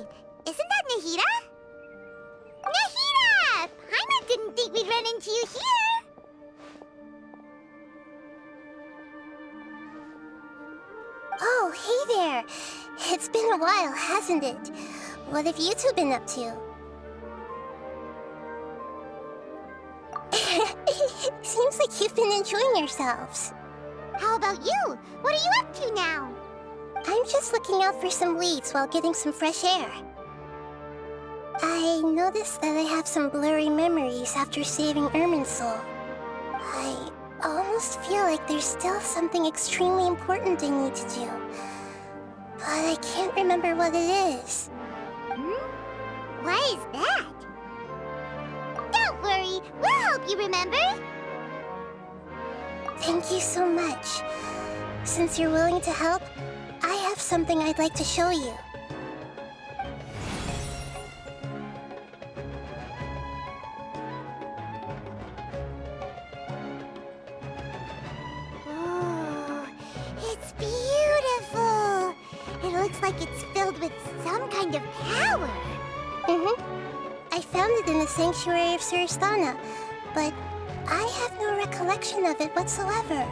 Wait, isn't that Nahida? Nahida! Paimon didn't think we'd run into you here. Oh, hey there. It's been a while, hasn't it? What have you two been up to? Seems like you've been enjoying yourselves. How about you? What are you up to now? I'm just looking out for some leads while getting some fresh air. I noticed that I have some blurry memories after saving Irminsul. I almost feel like there's still something extremely important I need to do. But I can't remember what it is. What is that? Don't worry, we'll help you remember. Thank you so much. Since you're willing to help, I have something I'd like to show you. Oh, it's beautiful. It looks like it's filled with some kind of power. I found it in the Sanctuary of Suristana, but I have no recollection of it whatsoever.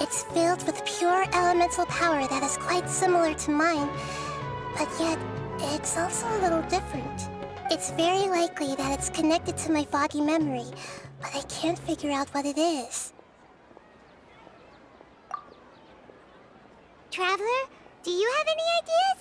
It's filled with pure elemental power that is quite similar to mine, but yet it's also a little different. It's very likely that it's connected to my foggy memory, but I can't figure out what it is. Traveler, do you have any ideas?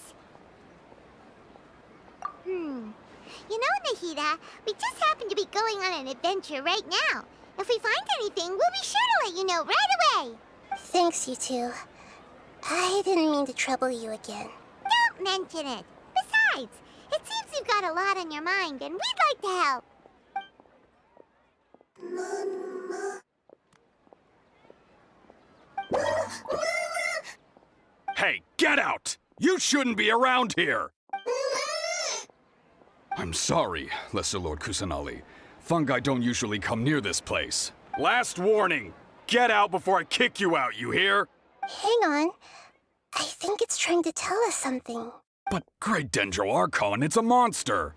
You know, Nahida, we just happen to be going on an adventure right now. If we find anything, we'll be sure to let you know right away. Thanks, you two. I didn't mean to trouble you again. Don't mention it. Besides, it seems you've got a lot on your mind, and we'd like to help. Hey, get out! You shouldn't be around here! I'm sorry, Lesser Lord Kusanali. Fungi don't usually come near this place. Last warning! Get out before I kick you out, you hear? Hang on. I think it's trying to tell us something. But Great Dendro Archon, it's a monster!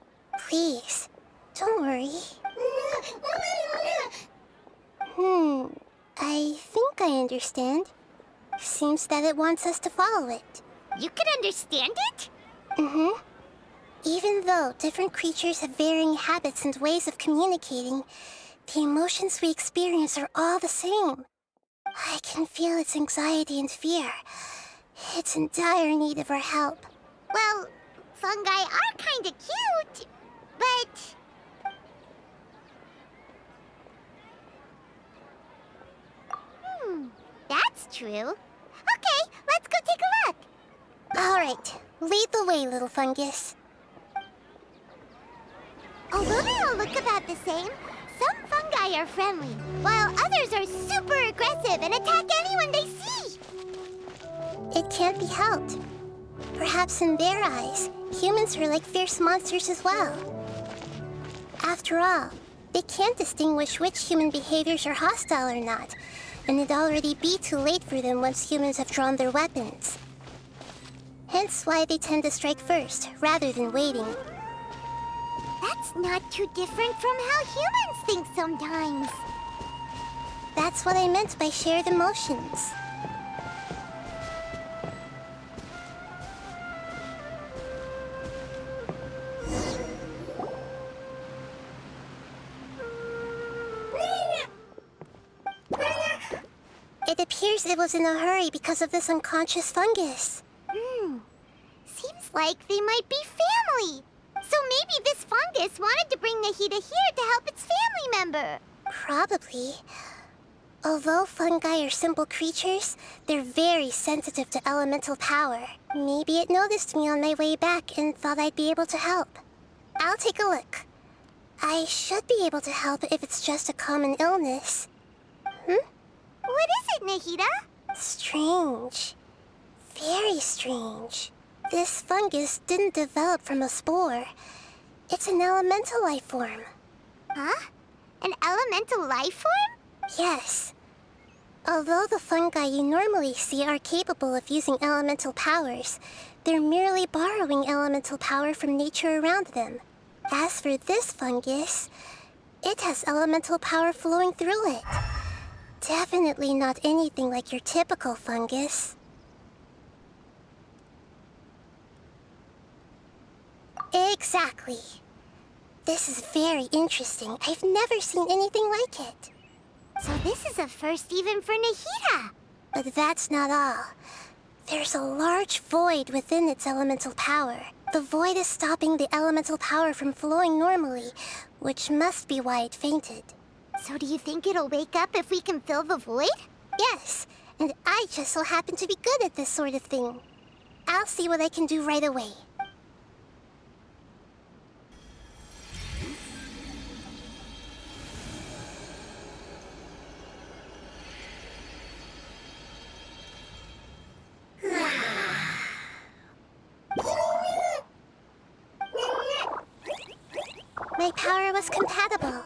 Please, don't worry. I think I understand. Seems that it wants us to follow it. You can understand it? Even though different creatures have varying habits and ways of communicating, the emotions we experience are all the same. I can feel its anxiety and fear. It's in dire need of our help. Well, fungi are kinda cute, but... that's true. Okay, let's go take a look. All right, lead the way, little fungus. Although they all look about the same, some fungi are friendly, while others are super aggressive and attack anyone they see. It can't be helped. Perhaps in their eyes, humans are like fierce monsters as well. After all, they can't distinguish which human behaviors are hostile or not, and it'd already be too late for them once humans have drawn their weapons. Hence why they tend to strike first, rather than waiting. That's not too different from how humans think sometimes. That's what I meant by shared emotions. It appears it was in a hurry because of this unconscious fungus. Seems like they might be family. So maybe this fungus wanted to bring Nahida here to help its family member. Probably. Although fungi are simple creatures, they're very sensitive to elemental power. Maybe it noticed me on my way back and thought I'd be able to help. I'll take a look. I should be able to help if it's just a common illness. What is it, Nahida? Strange. Very strange. This fungus didn't develop from a spore. It's an elemental life form. Huh? An elemental life form? Yes. Although the fungi you normally see are capable of using elemental powers, they're merely borrowing elemental power from nature around them. As for this fungus, it has elemental power flowing through it. Definitely not anything like your typical fungus. Exactly. This is very interesting. I've never seen anything like it. So this is a first even for Nahida. But that's not all. There's a large void within its elemental power. The void is stopping the elemental power from flowing normally, which must be why it fainted. So do you think it'll wake up if we can fill the void? Yes, and I just so happen to be good at this sort of thing. I'll see what I can do right away. My power was compatible.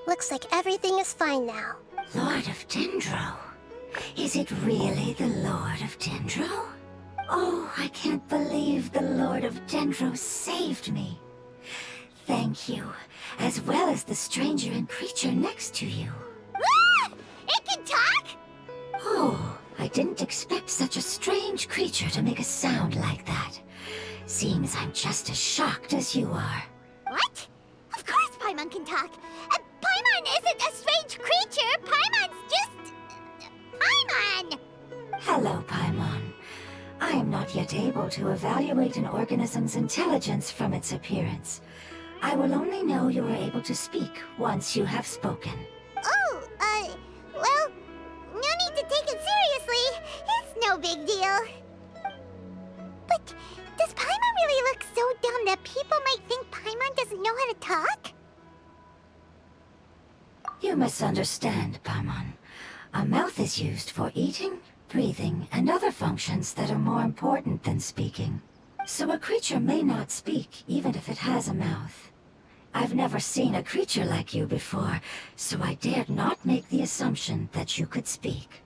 Looks like everything is fine now. Lord of Dendro? Is it really the Lord of Dendro? Oh, I can't believe the Lord of Dendro saved me. Thank you, as well as the stranger and creature next to you. Ah! It can talk? Oh, I didn't expect such a strange creature to make a sound like that. Seems I'm just as shocked as you are. What? Of course Paimon can talk. Paimon isn't a strange creature. Paimon's just... Paimon! Hello, Paimon. I am not yet able to evaluate an organism's intelligence from its appearance. I will only know you are able to speak once you have spoken. Oh, well, no need to take it seriously. It's no big deal. But does Paimon really look so dumb that people might think Paimon doesn't know how to talk? You misunderstand, Paimon. A mouth is used for eating, breathing, and other functions that are more important than speaking. So a creature may not speak, even if it has a mouth. I've never seen a creature like you before, so I dared not make the assumption that you could speak.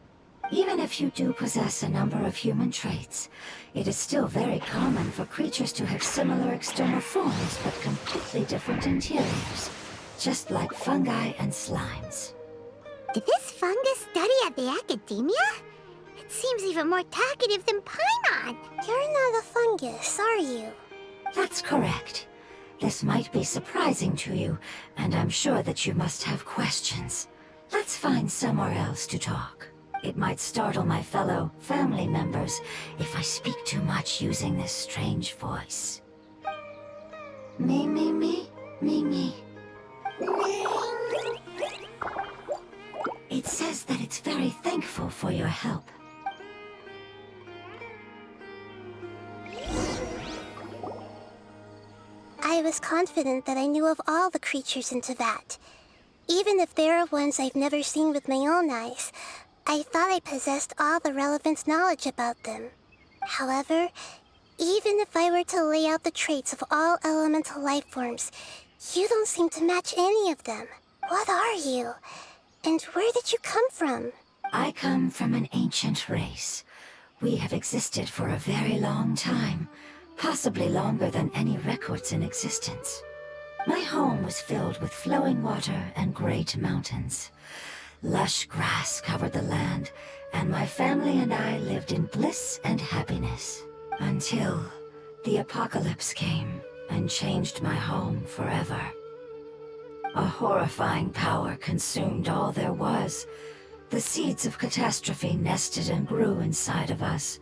Even if you do possess a number of human traits, it is still very common for creatures to have similar external forms but completely different interiors, just like fungi and slimes. Did this fungus study at the academia? It seems even more talkative than Paimon. You're not a fungus, are you? That's correct. This might be surprising to you, and I'm sure that you must have questions. Let's find somewhere else to talk. It might startle my fellow family members if I speak too much using this strange voice. Me, me, me, me, me. It says that it's very thankful for your help. I was confident that I knew of all the creatures in Teyvat. Even if there are ones I've never seen with my own eyes, I thought I possessed all the relevant knowledge about them. However, even if I were to lay out the traits of all elemental life forms, you don't seem to match any of them. What are you? And where did you come from? I come from an ancient race. We have existed for a very long time, possibly longer than any records in existence. My home was filled with flowing water and great mountains. Lush grass covered the land, and my family and I lived in bliss and happiness. Until the apocalypse came and changed my home forever. A horrifying power consumed all there was. The seeds of catastrophe nested and grew inside of us,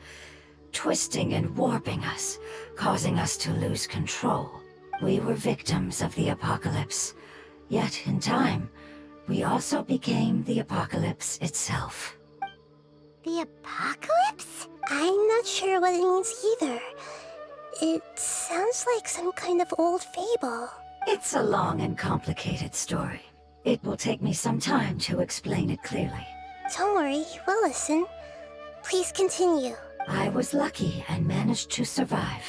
twisting and warping us, causing us to lose control. We were victims of the apocalypse, yet in time, we also became the apocalypse itself. The apocalypse? I'm not sure what it means either. It sounds like some kind of old fable. It's a long and complicated story. It will take me some time to explain it clearly. Don't worry, we'll listen. Please continue. I was lucky and managed to survive.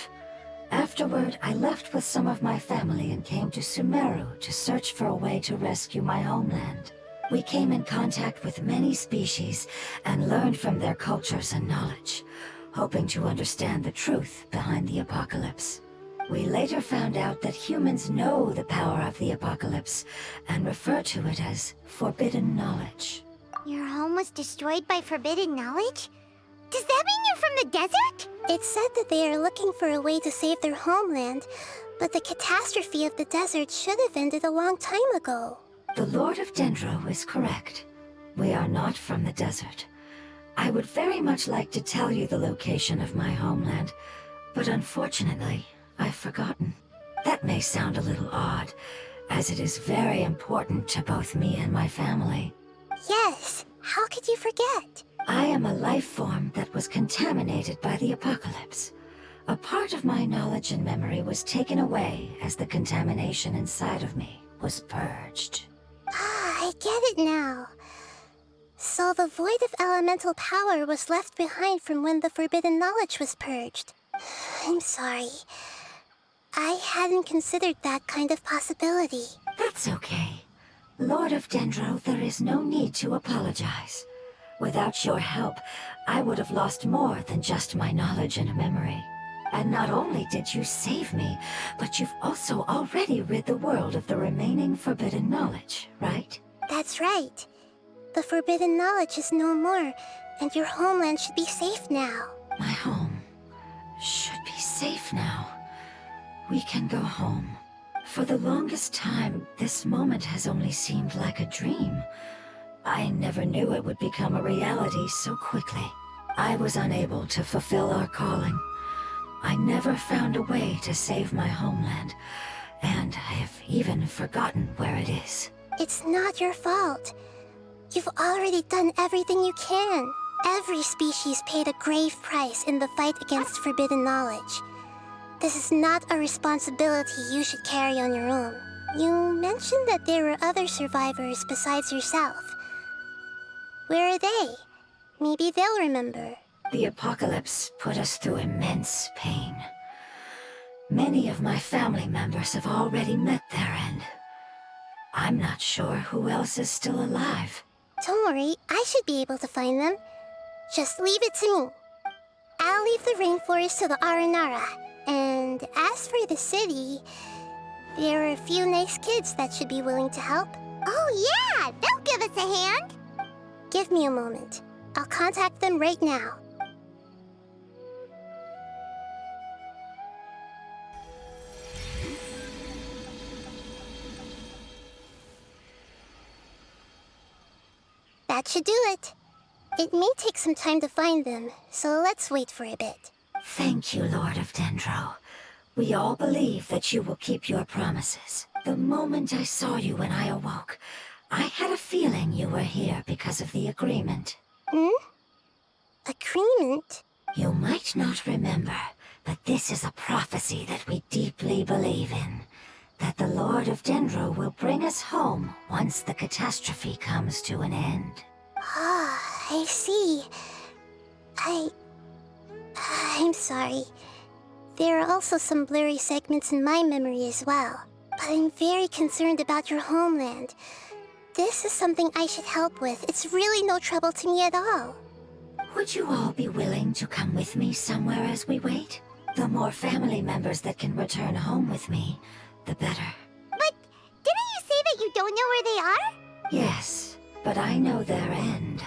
Afterward, I left with some of my family and came to Sumeru to search for a way to rescue my homeland. We came in contact with many species and learned from their cultures and knowledge, hoping to understand the truth behind the apocalypse. We later found out that humans know the power of the apocalypse and refer to it as forbidden knowledge. Your home was destroyed by forbidden knowledge? Does that mean you're from the desert? It said that they are looking for a way to save their homeland, but the catastrophe of the desert should have ended a long time ago. The Lord of Dendro is correct. We are not from the desert. I would very much like to tell you the location of my homeland, but unfortunately, I've forgotten. That may sound a little odd, as it is very important to both me and my family. Yes, how could you forget? I am a life form that was contaminated by the apocalypse. A part of my knowledge and memory was taken away as the contamination inside of me was purged. Ah, I get it now. So the void of elemental power was left behind from when the forbidden knowledge was purged. I'm sorry. I hadn't considered that kind of possibility. That's okay. Lord of Dendro, there is no need to apologize. Without your help, I would have lost more than just my knowledge and memory. And not only did you save me, but you've also already rid the world of the remaining forbidden knowledge, right? That's right. The forbidden knowledge is no more, and your homeland should be safe now. My home should be safe now. We can go home. For the longest time, this moment has only seemed like a dream. I never knew it would become a reality so quickly. I was unable to fulfill our calling. I never found a way to save my homeland, and I have even forgotten where it is. It's not your fault. You've already done everything you can. Every species paid a grave price in the fight against forbidden knowledge. This is not a responsibility you should carry on your own. You mentioned that there were other survivors besides yourself. Where are they? Maybe they'll remember. The apocalypse put us through immense pain. Many of my family members have already met their end. I'm not sure who else is still alive. Don't worry, I should be able to find them. Just leave it to me. I'll leave the rainforest to the Aranara. And as for the city, there are a few nice kids that should be willing to help. Oh yeah, they'll give us a hand. Give me a moment. I'll contact them right now. That should do it. It may take some time to find them, so let's wait for a bit. Thank you, Lord of Dendro. We all believe that you will keep your promises. The moment I saw you when I awoke, I had a feeling you were here because of the agreement. Agreement? You might not remember, but this is a prophecy that we deeply believe in. That the Lord of Dendro will bring us home once the catastrophe comes to an end. Ah, I see. I'm sorry. There are also some blurry segments in my memory as well. But I'm very concerned about your homeland. This is something I should help with. It's really no trouble to me at all. Would you all be willing to come with me somewhere as we wait? The more family members that can return home with me, the better. But didn't you say that you don't know where they are? Yes, but I know their end.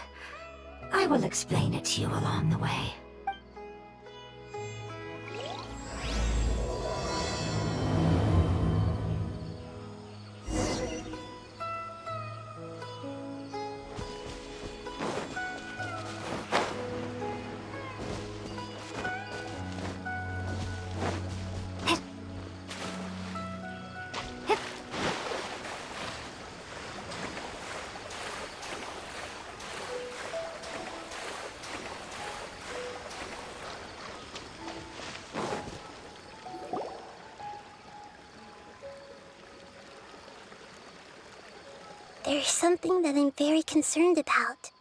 I will explain it to you along the way. There's something that I'm very concerned about.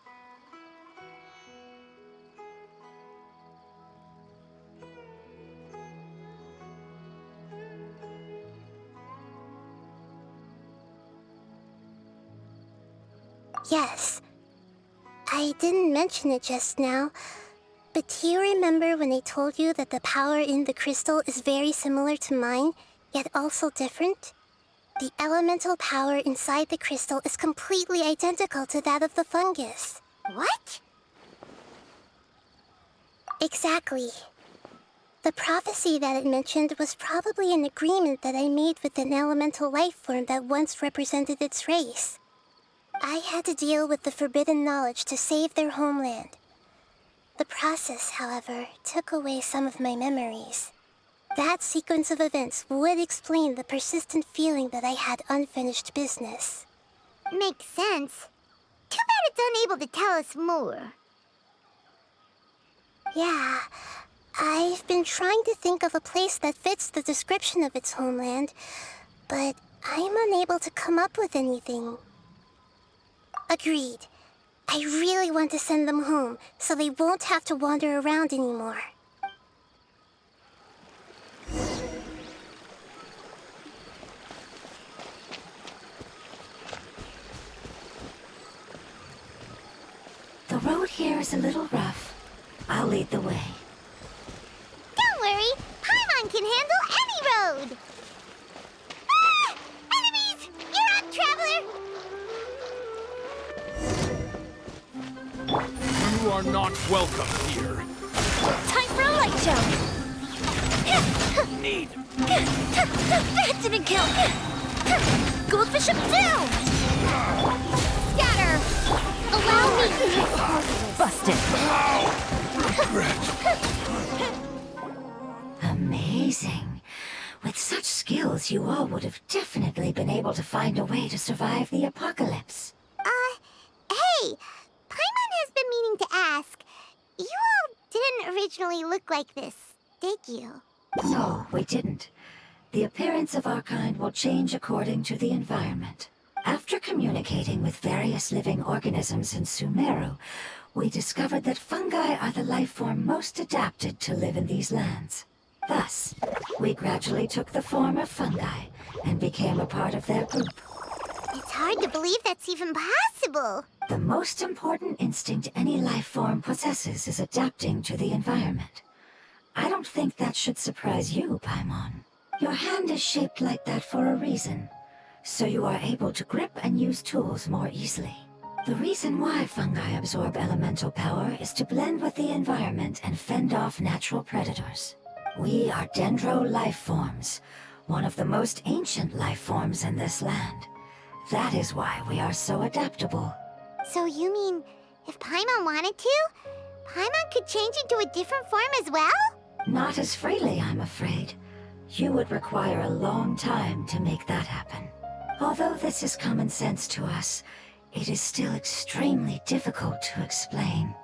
Yes. I didn't mention it just now, but do you remember when I told you that the power in the crystal is very similar to mine, yet also different? The elemental power inside the crystal is completely identical to that of the fungus. What? Exactly. The prophecy that it mentioned was probably an agreement that I made with an elemental life form that once represented its race. I had to deal with the forbidden knowledge to save their homeland. The process, however, took away some of my memories. That sequence of events would explain the persistent feeling that I had unfinished business. Makes sense. Too bad it's unable to tell us more. Yeah, I've been trying to think of a place that fits the description of its homeland, but I'm unable to come up with anything. Agreed. I really want to send them home, so they won't have to wander around anymore. The road here is a little rough. I'll lead the way. Don't worry, Paimon can handle any road! Ah! Enemies! You're up, traveler! You are not welcome here. Time for a light show! Need. That didn't count! Goldfish up down! Scatter! Allow me! Busted! Amazing. With such skills, you all would have definitely been able to find a way to survive the apocalypse. Hey! Paimon has been meaning to ask. You all didn't originally look like this, did you? No, we didn't. The appearance of our kind will change according to the environment. After communicating with various living organisms in Sumeru, we discovered that fungi are the life form most adapted to live in these lands. Thus, we gradually took the form of fungi and became a part of their group. It's hard to believe that's even possible. The most important instinct any life form possesses is adapting to the environment. I don't think that should surprise you, Paimon. Your hand is shaped like that for a reason, so you are able to grip and use tools more easily. The reason why fungi absorb elemental power is to blend with the environment and fend off natural predators. We are dendro life forms, one of the most ancient life forms in this land. That is why we are so adaptable. So you mean, if Paimon wanted to, Paimon could change into a different form as well? Not as freely, I'm afraid. You would require a long time to make that happen. Although this is common sense to us, it is still extremely difficult to explain.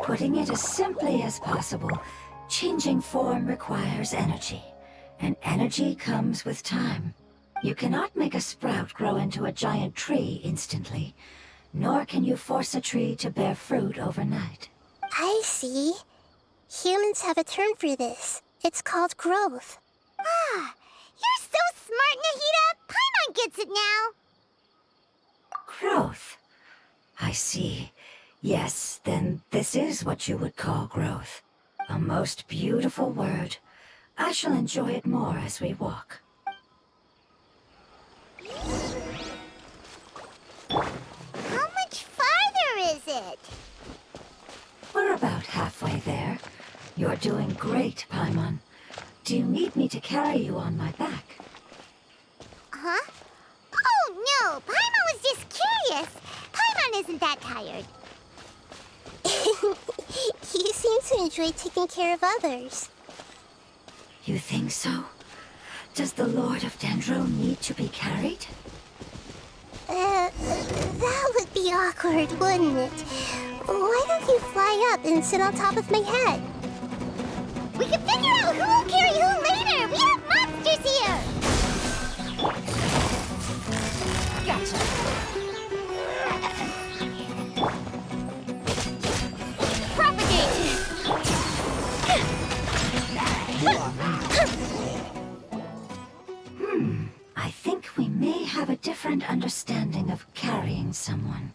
Putting it as simply as possible, changing form requires energy, and energy comes with time. You cannot make a sprout grow into a giant tree instantly, nor can you force a tree to bear fruit overnight. I see. Humans have a term for this. It's called growth. Ah, you're so smart, Nahida! Paimon gets it now! Growth. I see. Yes, then this is what you would call growth. A most beautiful word. I shall enjoy it more as we walk. How much farther is it? We're about halfway there. You're doing great, Paimon. Do you need me to carry you on my back? Huh? Oh no, Paimon was just curious. Paimon isn't that tired. You seem to enjoy taking care of others. You think so? Does the Lord of Dendro need to be carried? That would be awkward, wouldn't it? Why don't you fly up and sit on top of my head? We can figure out who will carry who later! We have monsters here! Gotcha. Propagate! I think we may have a different understanding of someone.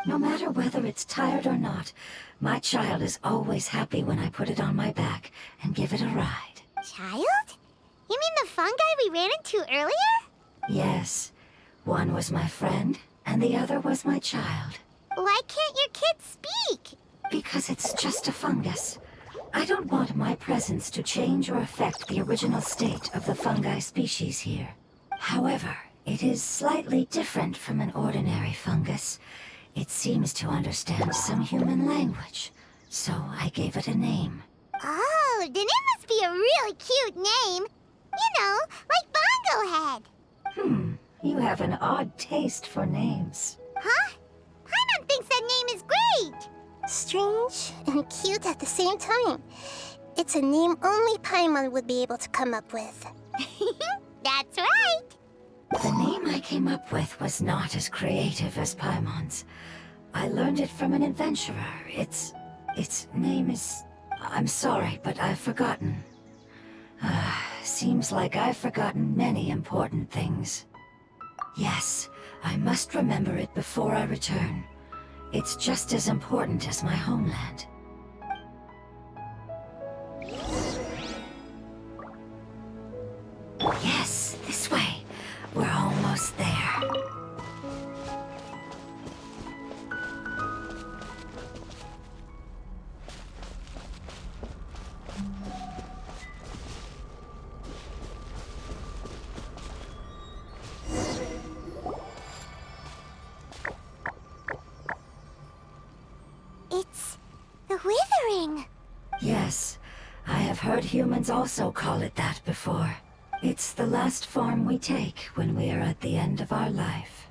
No matter whether it's tired or not, my child is always happy when I put it on my back and give it a ride. Child? You mean the fungi we ran into earlier? Yes. One was my friend, and the other was my child. Why can't your kid speak? Because it's just a fungus. I don't want my presence to change or affect the original state of the fungi species here. However, it is slightly different from an ordinary fungus. It seems to understand some human language, so I gave it a name. Oh, then it must be a really cute name. You know, like Bongo Head. You have an odd taste for names. Huh? Paimon thinks that name is great. Strange and cute at the same time. It's a name only Paimon would be able to come up with. That's right. The name I came up with was not as creative as Paimon's. I learned it from an adventurer. Its name is... I'm sorry, but I've forgotten. Seems like I've forgotten many important things. Yes, I must remember it before I return. It's just as important as my homeland. Yes, this way. We're almost there. It's the withering. Yes, I have heard humans also call it that before. It's the last form we take when we are at the end of our life.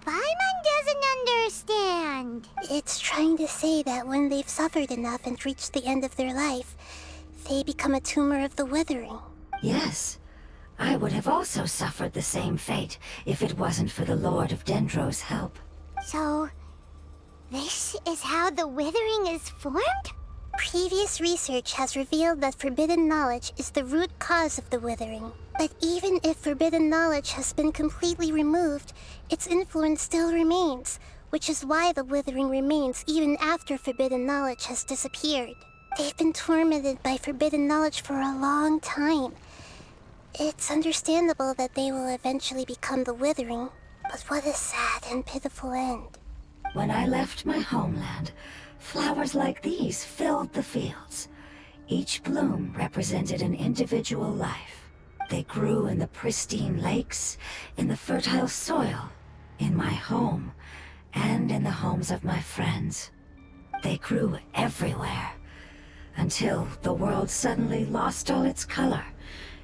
Paimon doesn't understand. It's trying to say that when they've suffered enough and reached the end of their life, they become a tumor of the withering. Yes, I would have also suffered the same fate if it wasn't for the Lord of Dendro's help. So, this is how the withering is formed? Previous research has revealed that forbidden knowledge is the root cause of the withering. But even if forbidden knowledge has been completely removed, its influence still remains, which is why the withering remains even after forbidden knowledge has disappeared. They've been tormented by forbidden knowledge for a long time. It's understandable that they will eventually become the withering, but what a sad and pitiful end. When I left my homeland, flowers like these filled the fields. Each bloom represented an individual life. They grew in the pristine lakes, in the fertile soil, in my home, and in the homes of my friends. They grew everywhere, until the world suddenly lost all its color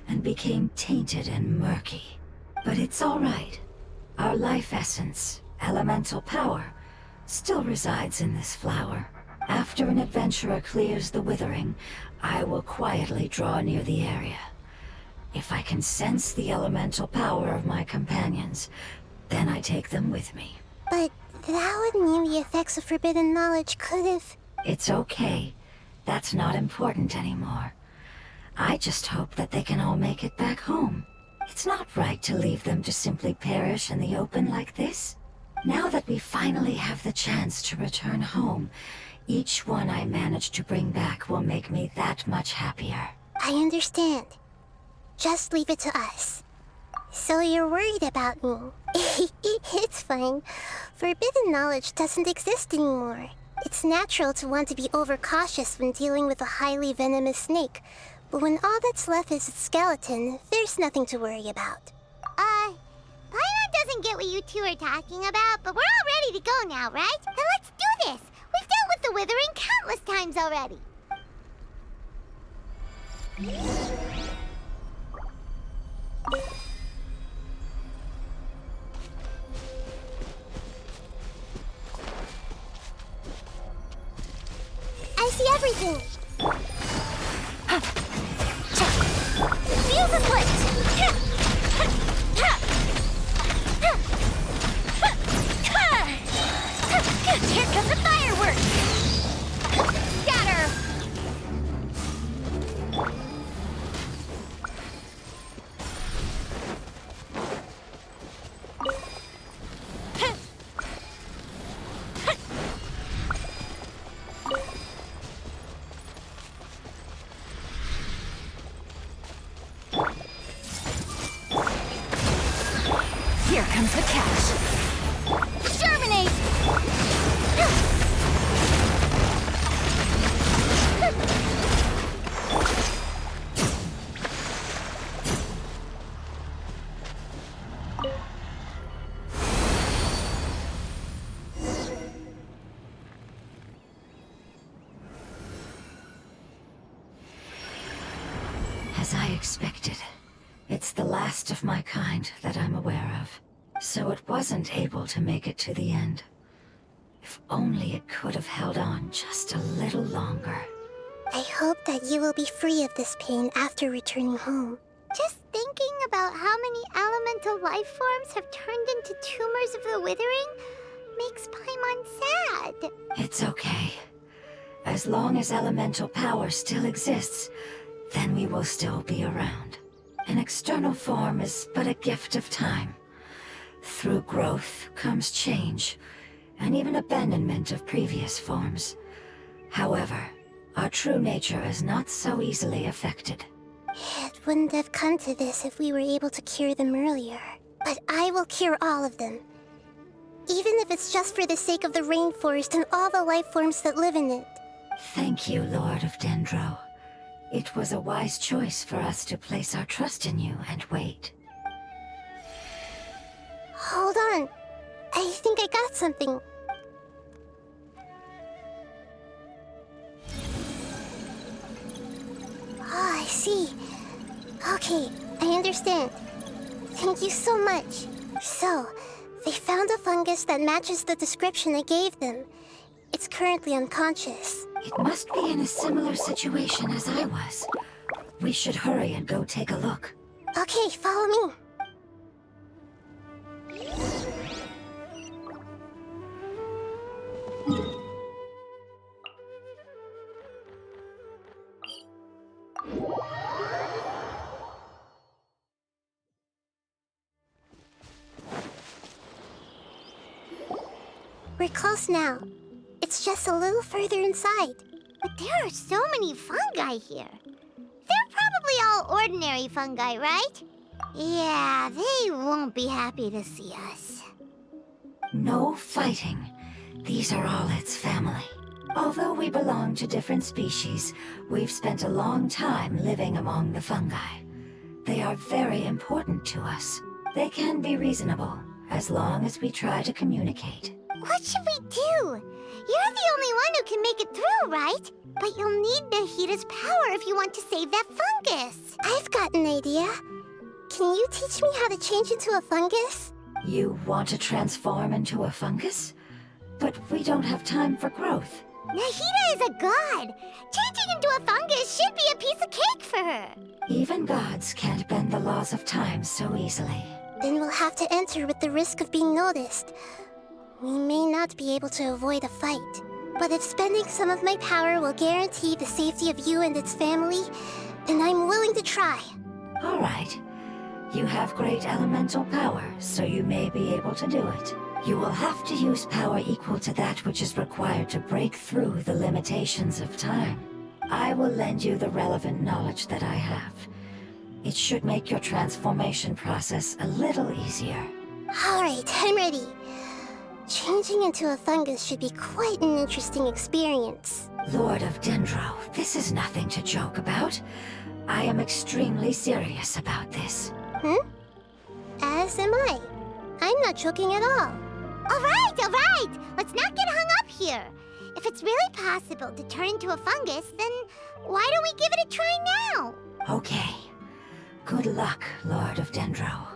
and became tainted and murky. But it's all right. Our life essence, elemental power, still resides in this flower. After an adventurer clears the withering, I will quietly draw near the area. If I can sense the elemental power of my companions, then I take them with me. But that would mean the effects of forbidden knowledge could have... It's okay. That's not important anymore. I just hope that they can all make it back home. It's not right to leave them to simply perish in the open like this. Now that we finally have the chance to return home, each one I manage to bring back will make me that much happier. I understand. Just leave it to us. So you're worried about me. It's fine. Forbidden knowledge doesn't exist anymore. It's natural to want to be overcautious when dealing with a highly venomous snake, but when all that's left is its skeleton, there's nothing to worry about. Paimon doesn't get what you two are talking about, but we're all ready to go now, right? Then let's do this! We've dealt with the withering countless times already. I see everything! Fuse is lit! Here comes the fireworks! Scatter! expected. It's the last of my kind that I'm aware of, so it wasn't able to make it to the end. If only it could have held on just a little longer. I hope that you will be free of this pain after returning home. Just thinking about how many elemental life forms have turned into tumors of the withering makes Paimon sad. It's okay. As long as elemental power still exists, then we will still be around. An external form is but a gift of time. Through growth comes change, and even abandonment of previous forms. However, our true nature is not so easily affected. It wouldn't have come to this if we were able to cure them earlier. But I will cure all of them. Even if it's just for the sake of the rainforest and all the life forms that live in it. Thank you, Lord of Dendro. It was a wise choice for us to place our trust in you and wait. Hold on. I think I got something. Oh, I see. Okay, I understand. Thank you so much. So, they found a fungus that matches the description I gave them. It's currently unconscious. It must be in a similar situation as I was. We should hurry and go take a look. Okay, follow me. We're close now. It's just a little further inside. But there are so many fungi here. They're probably all ordinary fungi, right? Yeah, they won't be happy to see us. No fighting. These are all its family. Although we belong to different species, we've spent a long time living among the fungi. They are very important to us. They can be reasonable, as long as we try to communicate. What should we do? You're the only one who can make it through, right? But you'll need Nahida's power if you want to save that fungus. I've got an idea. Can you teach me how to change into a fungus? You want to transform into a fungus? But we don't have time for growth. Nahida is a god. Changing into a fungus should be a piece of cake for her. Even gods can't bend the laws of time so easily. Then we'll have to enter with the risk of being noticed. We may not be able to avoid a fight. But if spending some of my power will guarantee the safety of you and its family, then I'm willing to try. All right. You have great elemental power, so you may be able to do it. You will have to use power equal to that which is required to break through the limitations of time. I will lend you the relevant knowledge that I have. It should make your transformation process a little easier. All right, I'm ready. Changing into a fungus should be quite an interesting experience. Lord of Dendro, this is nothing to joke about. I am extremely serious about this. As am I. I'm not joking at all. All right. Let's not get hung up here. If it's really possible to turn into a fungus, then why don't we give it a try now? Okay. Good luck, Lord of Dendro.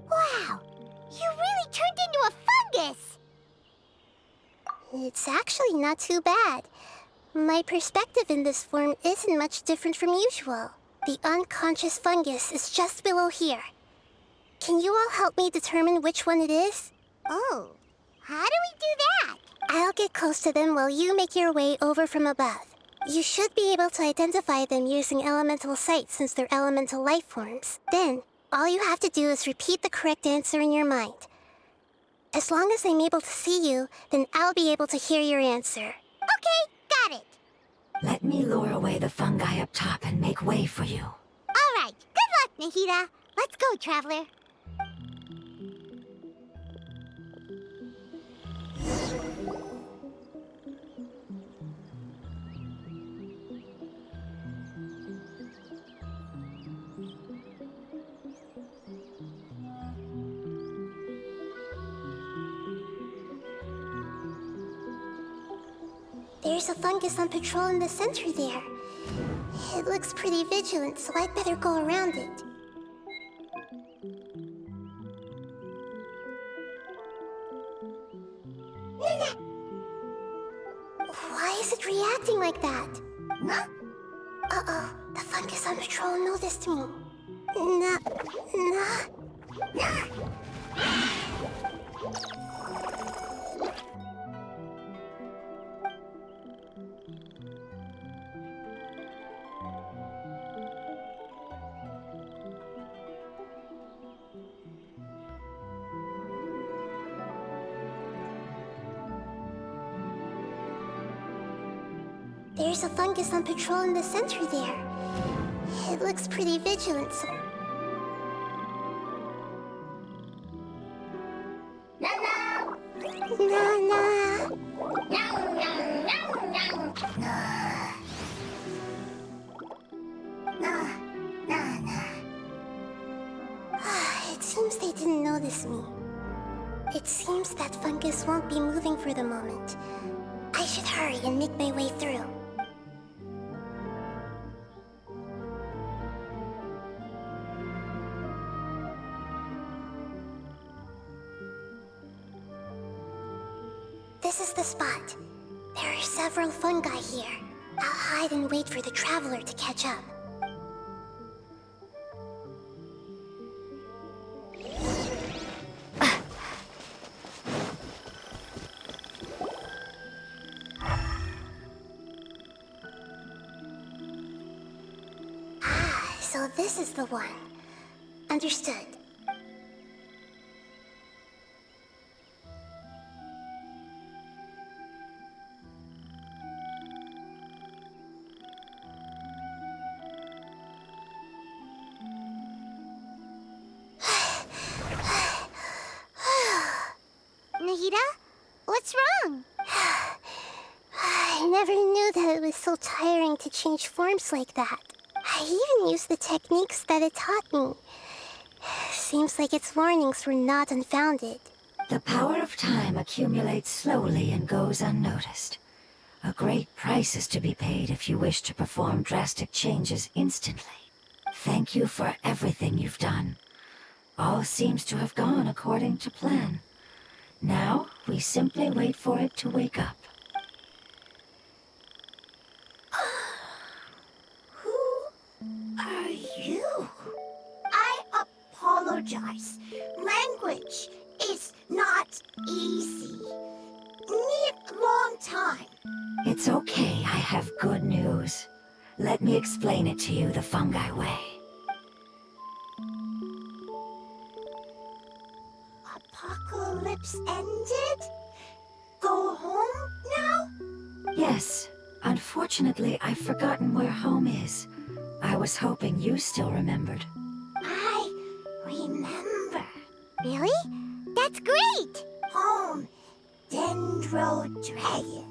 Wow, you really turned into a fungus! It's actually not too bad. My perspective in this form isn't much different from usual. The unconscious fungus is just below here. Can you all help me determine which one it is? Oh, how do we do that? I'll get close to them while you make your way over from above. You should be able to identify them using elemental sight since they're elemental life forms. Then, all you have to do is repeat the correct answer in your mind. As long as I'm able to see you, then I'll be able to hear your answer. Okay, got it. Let me lure away the fungi up top and make way for you. All right, good luck, Nahida. Let's go, Traveler. There's a fungus on patrol in the center there. It looks pretty vigilant, so I'd better go around it. Why is it reacting like that? Uh-oh, the fungus on patrol noticed me. There's a fungus on patrol in the center there. It looks pretty vigilant, so... It seems they didn't notice me. It seems that fungus won't be moving for the moment. I should hurry and make my way through. This is the spot. There are several fungi here. I'll hide and wait for the traveler to catch up. So this is the one. Understood. Nahida? What's wrong? I never knew that it was so tiring to change forms like that. I even used the techniques that it taught me. Seems like its warnings were not unfounded. The power of time accumulates slowly and goes unnoticed. A great price is to be paid if you wish to perform drastic changes instantly. Thank you for everything you've done. All seems to have gone according to plan. Now, we simply wait for it to wake up. Are you? I apologize. Language is not easy. Need long time. It's okay, I have good news. Let me explain it to you the fungi way. Apocalypse ended? Go home now? Yes. Unfortunately, I've forgotten where home is. I was hoping you still remembered. I remember. Really? That's great! Home, Dendro Dragon.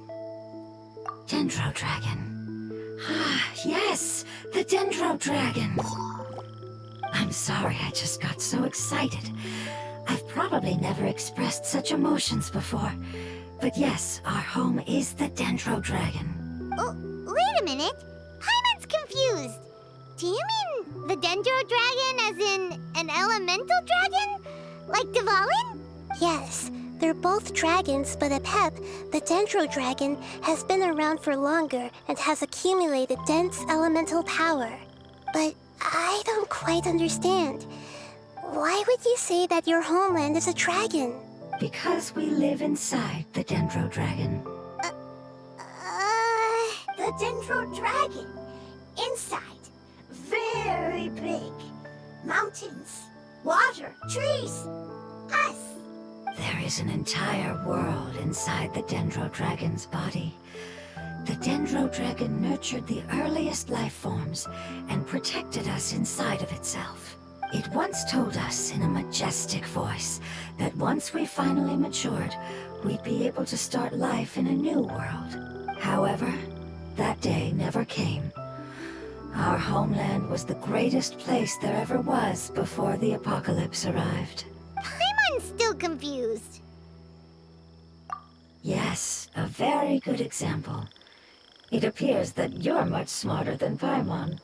Dendro Dragon. Ah, yes, the Dendro Dragon. I'm sorry, I just got so excited. I've probably never expressed such emotions before. But yes, our home is the Dendro Dragon. Oh, wait a minute. Paimon's confused. Do you mean the Dendro Dragon as in an elemental dragon? Like Dvalin? Yes, they're both dragons, but Apep, the Dendro Dragon, has been around for longer and has accumulated dense elemental power. But I don't quite understand. Why would you say that your homeland is a dragon? Because we live inside the Dendro Dragon. The Dendro Dragon. Inside. Very big. Mountains. Water. Trees. Us. There is an entire world inside the Dendro Dragon's body. The Dendro Dragon nurtured the earliest life forms and protected us inside of itself. It once told us in a majestic voice that once we finally matured, we'd be able to start life in a new world. However, that day never came. Our homeland was the greatest place there ever was before the apocalypse arrived. Paimon's still confused. Yes, a very good example. It appears that you're much smarter than Paimon.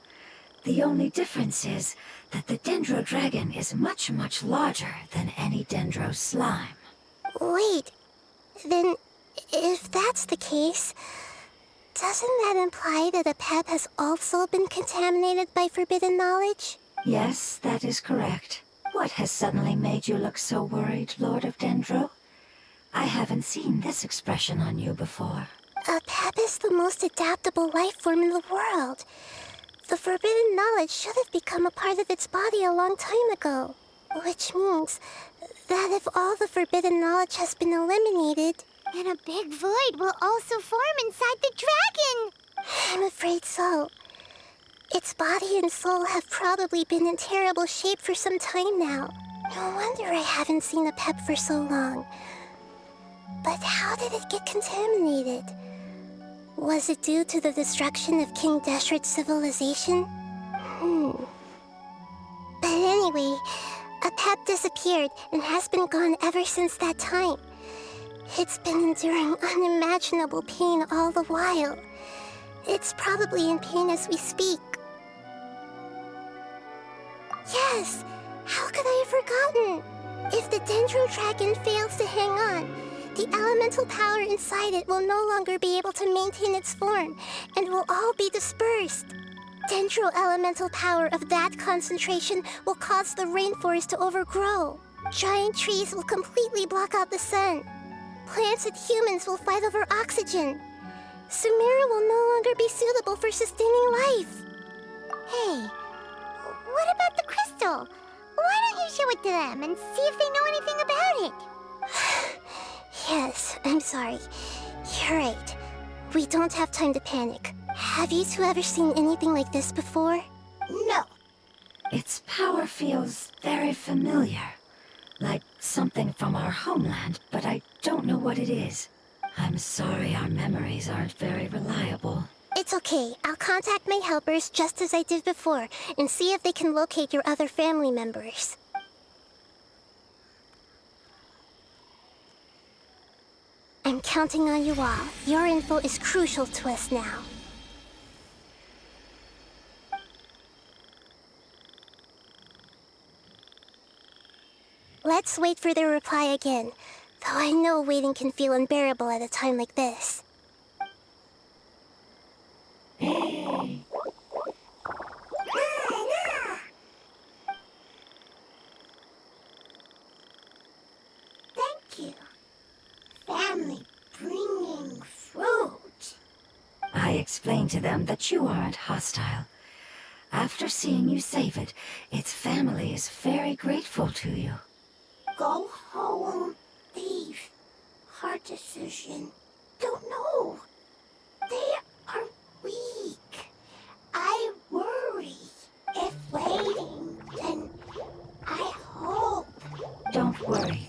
The only difference is that the Dendro Dragon is much, much larger than any Dendro slime. Wait, then if that's the case, doesn't that imply that Apep has also been contaminated by forbidden knowledge? Yes, that is correct. What has suddenly made you look so worried, Lord of Dendro? I haven't seen this expression on you before. Apep is the most adaptable life form in the world. The forbidden knowledge should have become a part of its body a long time ago. Which means that if all the forbidden knowledge has been eliminated... then a big void will also form inside the dragon! I'm afraid so. Its body and soul have probably been in terrible shape for some time now. No wonder I haven't seen Apep for so long. But how did it get contaminated? Was it due to the destruction of King Deshret's civilization? But anyway, Apep disappeared and has been gone ever since that time. It's been enduring unimaginable pain all the while. It's probably in pain as we speak. Yes! How could I have forgotten? If the Dendro Dragon fails to hang on, the elemental power inside it will no longer be able to maintain its form, and will all be dispersed. Dendro elemental power of that concentration will cause the rainforest to overgrow. Giant trees will completely block out the sun. Plants and humans will fight over oxygen. Sumeru will no longer be suitable for sustaining life. Hey, what about the crystal? Why don't you show it to them and see if they know anything about it? Yes, I'm sorry. You're right. We don't have time to panic. Have you two ever seen anything like this before? No. Its power feels very familiar. Like something from our homeland, but I don't know what it is. I'm sorry our memories aren't very reliable. It's okay. I'll contact my helpers just as I did before and see if they can locate your other family members. I'm counting on you all. Your info is crucial to us now. Let's wait for their reply again, though I know waiting can feel unbearable at a time like this. Thank you. Family bringing fruit. I explained to them that you aren't hostile. After seeing you save it, its family is very grateful to you. Go home. Leave. Hard decision. Don't know. They are weak. I worry. If waiting, then I hope. Don't worry.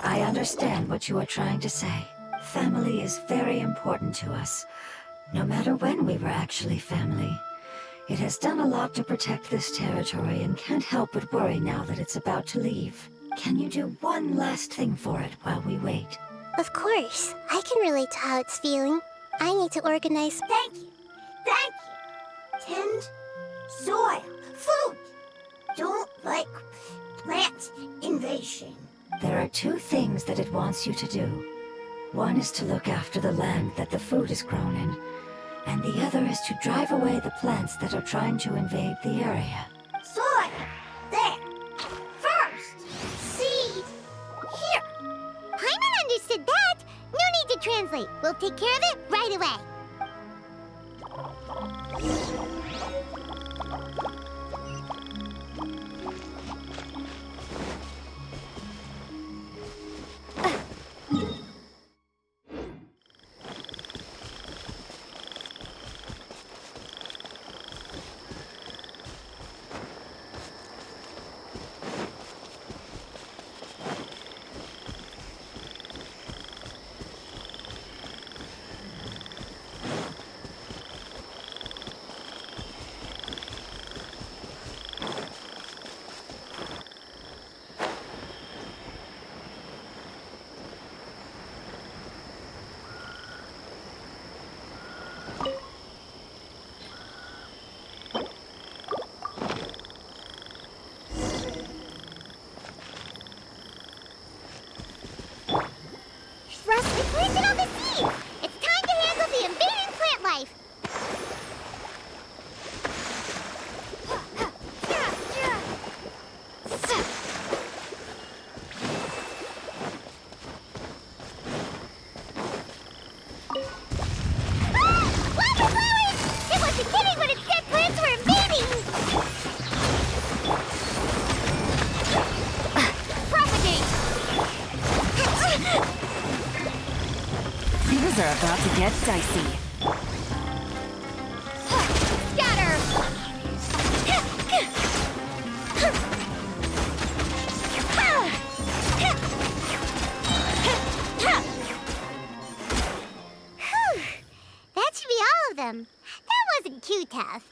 I understand what you are trying to say. Family is very important to us, no matter when we were actually family. It has done a lot to protect this territory and can't help but worry now that it's about to leave. Can you do one last thing for it while we wait? Of course. I can relate to how it's feeling. I need to organize... Thank you. Thank you. Tend soil. Food. Don't like plant invasion. There are two things that it wants you to do. One is to look after the land that the food is grown in, and the other is to drive away the plants that are trying to invade the area. Soil. There. First. Seed. Here. Paimon understood that. No need to translate. We'll take care of it right away. Things are about to get dicey. Scatter! That should be all of them. That wasn't too tough.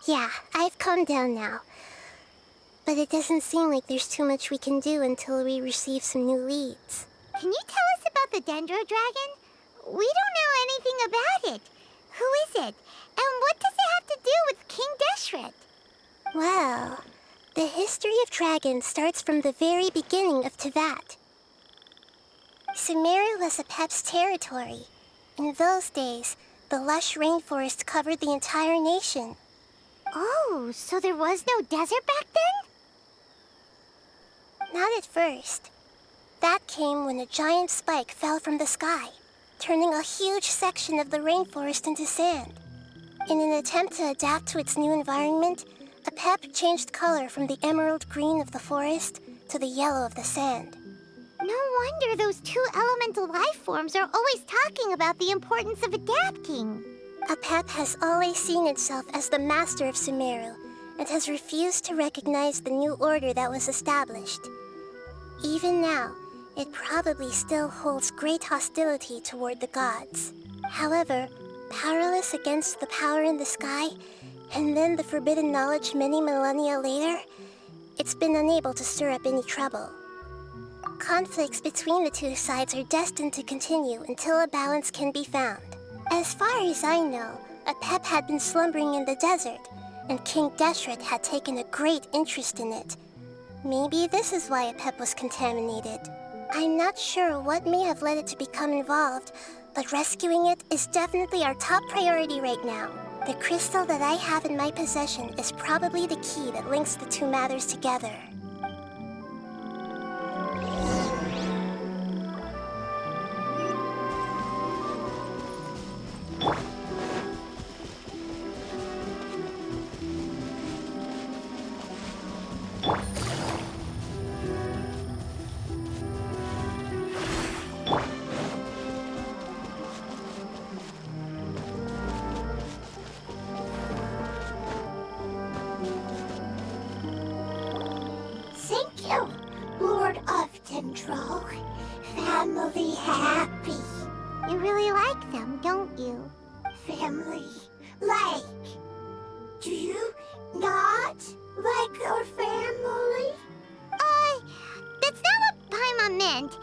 Yeah, I've calmed down now. But it doesn't seem like there's too much we can do until we receive some new leads. Can you tell us about the Dendro Dragon? We don't know anything about it. Who is it? And what does it have to do with King Deshret? Well, the history of dragons starts from the very beginning of Tevat. Sumeru was Apep's territory. In those days, the lush rainforest covered the entire nation. Oh, so there was no desert back then? Not at first. That came when a giant spike fell from the sky, turning a huge section of the rainforest into sand. In an attempt to adapt to its new environment, Apep changed color from the emerald green of the forest to the yellow of the sand. No wonder those two elemental life forms are always talking about the importance of adapting. Apep has always seen itself as the master of Sumeru and has refused to recognize the new order that was established. Even now, it probably still holds great hostility toward the gods. However, powerless against the power in the sky, and then the forbidden knowledge many millennia later, it's been unable to stir up any trouble. Conflicts between the two sides are destined to continue until a balance can be found. As far as I know, Apep had been slumbering in the desert, and King Deshret had taken a great interest in it. Maybe this is why Apep was contaminated. I'm not sure what may have led it to become involved, but rescuing it is definitely our top priority right now. The crystal that I have in my possession is probably the key that links the two matters together. Thank you, Lord of Dendro. Family happy. You really like them, don't you? Family like. Do you not like your family? That's not what Paimon meant.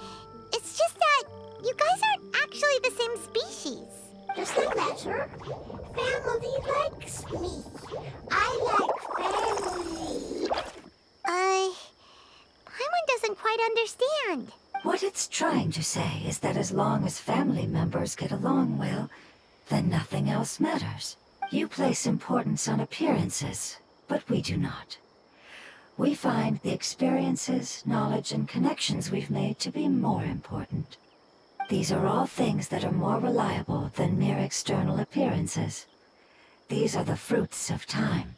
It's just that you guys aren't actually the same species. Doesn't matter. Family likes me. I like family. Paimon doesn't quite understand. What it's trying to say is that as long as family members get along well, then nothing else matters. You place importance on appearances, but we do not. We find the experiences, knowledge, and connections we've made to be more important. These are all things that are more reliable than mere external appearances. These are the fruits of time,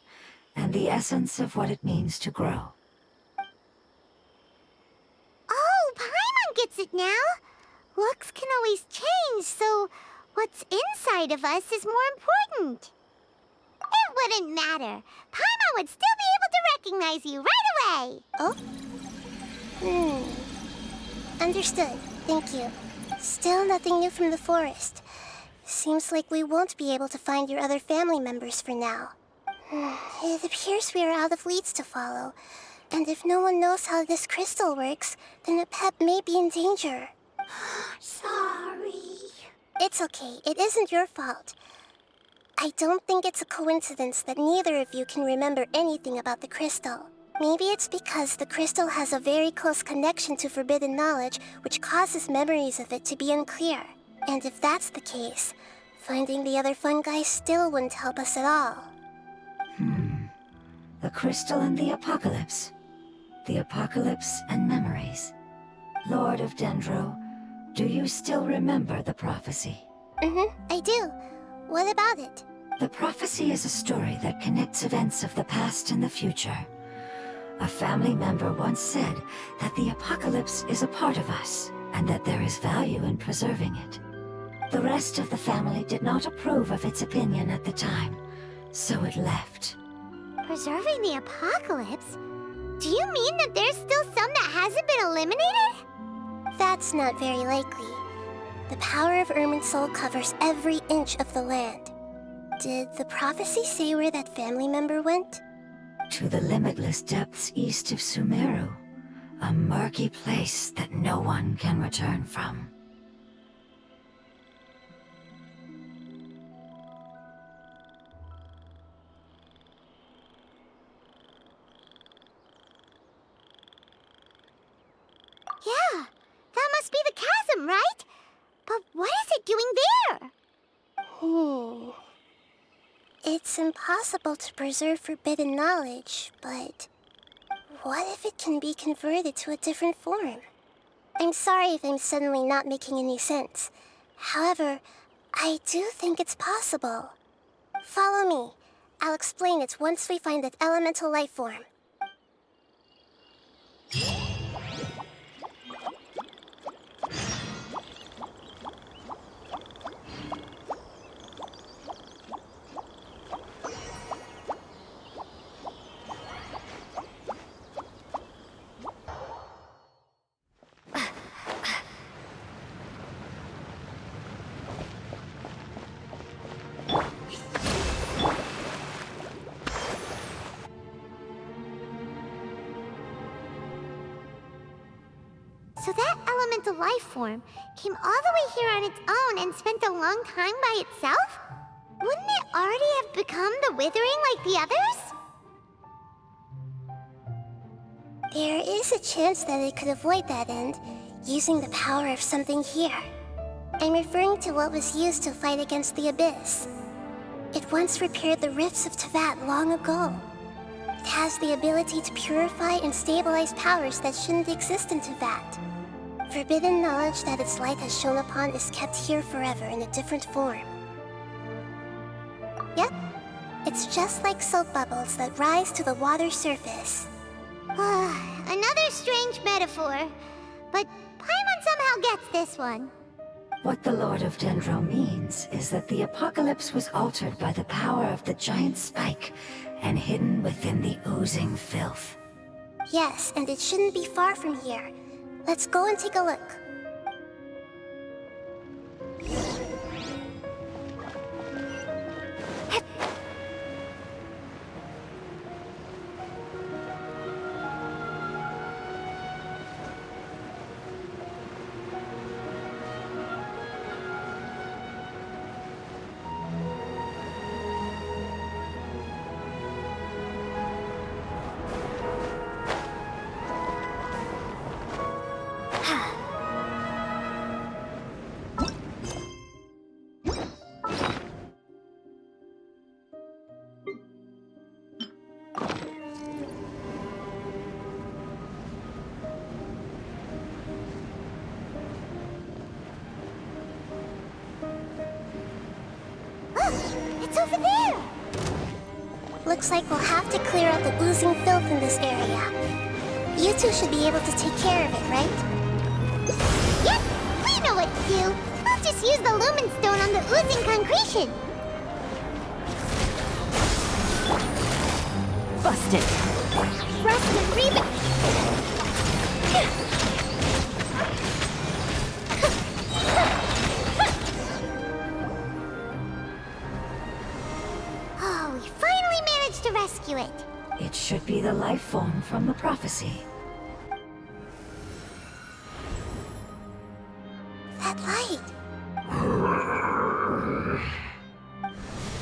and the essence of what it means to grow. Oh, Paimon gets it now. Looks can always change, so what's inside of us is more important. It wouldn't matter. Paimon would still be able to recognize you right away. Oh? Understood. Thank you. Still nothing new from the forest. Seems like we won't be able to find your other family members for now. It appears we are out of leads to follow. And if no one knows how this crystal works, then Apep may be in danger. Sorry. It's okay. It isn't your fault. I don't think it's a coincidence that neither of you can remember anything about the crystal. Maybe it's because the crystal has a very close connection to forbidden knowledge, which causes memories of it to be unclear. And if that's the case, finding the other fungi still wouldn't help us at all. The crystal and the apocalypse. The apocalypse and memories. Lord of Dendro, do you still remember the prophecy? I do. What about it? The prophecy is a story that connects events of the past and the future. A family member once said that the apocalypse is a part of us, and that there is value in preserving it. The rest of the family did not approve of its opinion at the time, so it left. Preserving the apocalypse? Do you mean that there's still some that hasn't been eliminated? That's not very likely. The power of Irminsul covers every inch of the land. Did the prophecy say where that family member went? To the limitless depths east of Sumeru, a murky place that no one can return from. Yeah, that must be the chasm, right? But what is it doing there? It's impossible to preserve forbidden knowledge, but what if it can be converted to a different form? I'm sorry if I'm suddenly not making any sense. However, I do think it's possible. Follow me. I'll explain it once we find that elemental life form. So that elemental life form came all the way here on its own and spent a long time by itself? Wouldn't it already have become the Withering like the others? There is a chance that it could avoid that end, using the power of something here. I'm referring to what was used to fight against the Abyss. It once repaired the rifts of Tevat long ago. It has the ability to purify and stabilize powers that shouldn't exist in Tevat. Forbidden knowledge that its light has shone upon is kept here forever in a different form. Yep, it's just like soap bubbles that rise to the water's surface. Another strange metaphor. But Paimon somehow gets this one. What the Lord of Dendro means is that the apocalypse was altered by the power of the giant spike and hidden within the oozing filth. Yes, and it shouldn't be far from here. Let's go and take a look. It's over there! Looks like we'll have to clear out the oozing filth in this area. You two should be able to take care of it, right? Yep, we know what to do. I'll just use the lumen stone on the oozing concretion. Busted. Thrust and rebound. Oh, we finally managed to rescue it. It should be the life form from the prophecy. That light.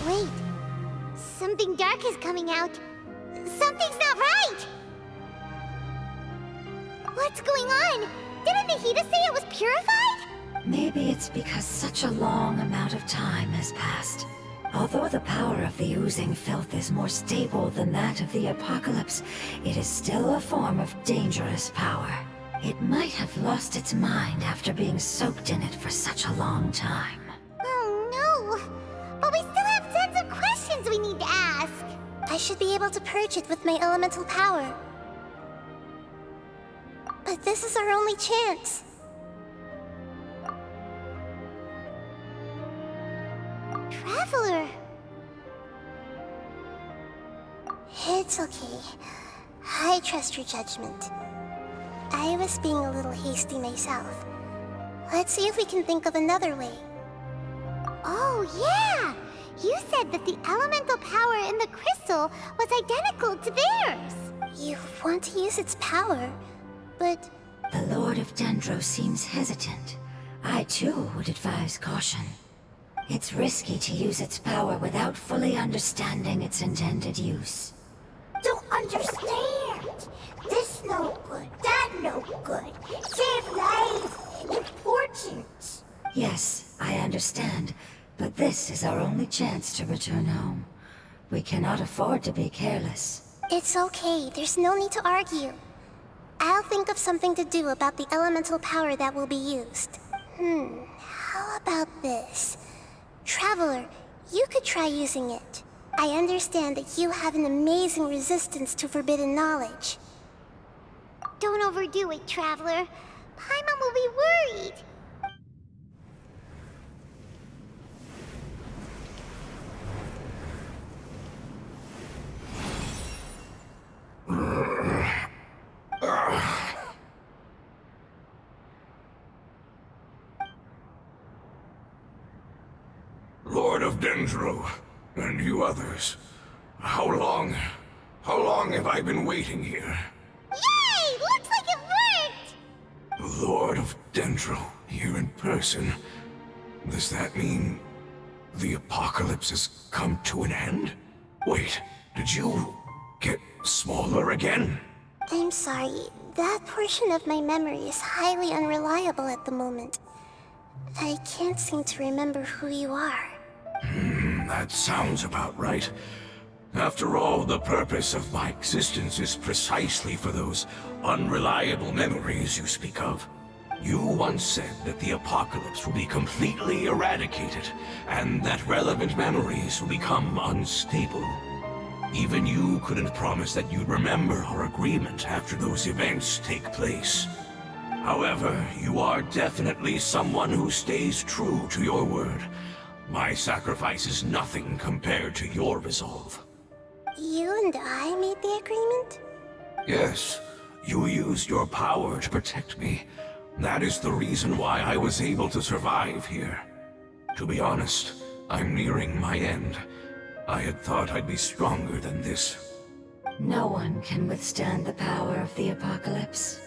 Wait, something dark is coming out. Something's not right! What's going on? Didn't Nahida say it was purified? Maybe it's because such a long amount of time has passed. Although the power of the oozing filth is more stable than that of the apocalypse, it is still a form of dangerous power. It might have lost its mind after being soaked in it for such a long time. Oh no! But we still have tons of questions we need to ask. I should be able to purge it with my elemental power. But this is our only chance. It's okay. I trust your judgment. I was being a little hasty myself. Let's see if we can think of another way. Oh, yeah! You said that the elemental power in the crystal was identical to theirs. You want to use its power, but... The Lord of Dendro seems hesitant. I too would advise caution. It's risky to use its power without fully understanding its intended use. Don't understand. This no good, that no good. Save life. Important. Yes, I understand, but this is our only chance to return home. We cannot afford to be careless. It's okay, there's no need to argue. I'll think of something to do about the elemental power that will be used. How about this? Traveler, you could try using it. I understand that you have an amazing resistance to forbidden knowledge. Don't overdo it, Traveler. Paimon will be worried. Lord of Dendro, and you others. How long have I been waiting here? Yay! Looks like it worked! Lord of Dendro, here in person. Does that mean the apocalypse has come to an end? Wait, did you get smaller again? I'm sorry, that portion of my memory is highly unreliable at the moment. I can't seem to remember who you are. That sounds about right. After all, the purpose of my existence is precisely for those unreliable memories you speak of. You once said that the apocalypse will be completely eradicated, and that relevant memories will become unstable. Even you couldn't promise that you'd remember our agreement after those events take place. However, you are definitely someone who stays true to your word. My sacrifice is nothing compared to your resolve. You and I made the agreement? Yes, you used your power to protect me. That is the reason why I was able to survive here. To be honest, I'm nearing my end. I had thought I'd be stronger than this. No one can withstand the power of the apocalypse.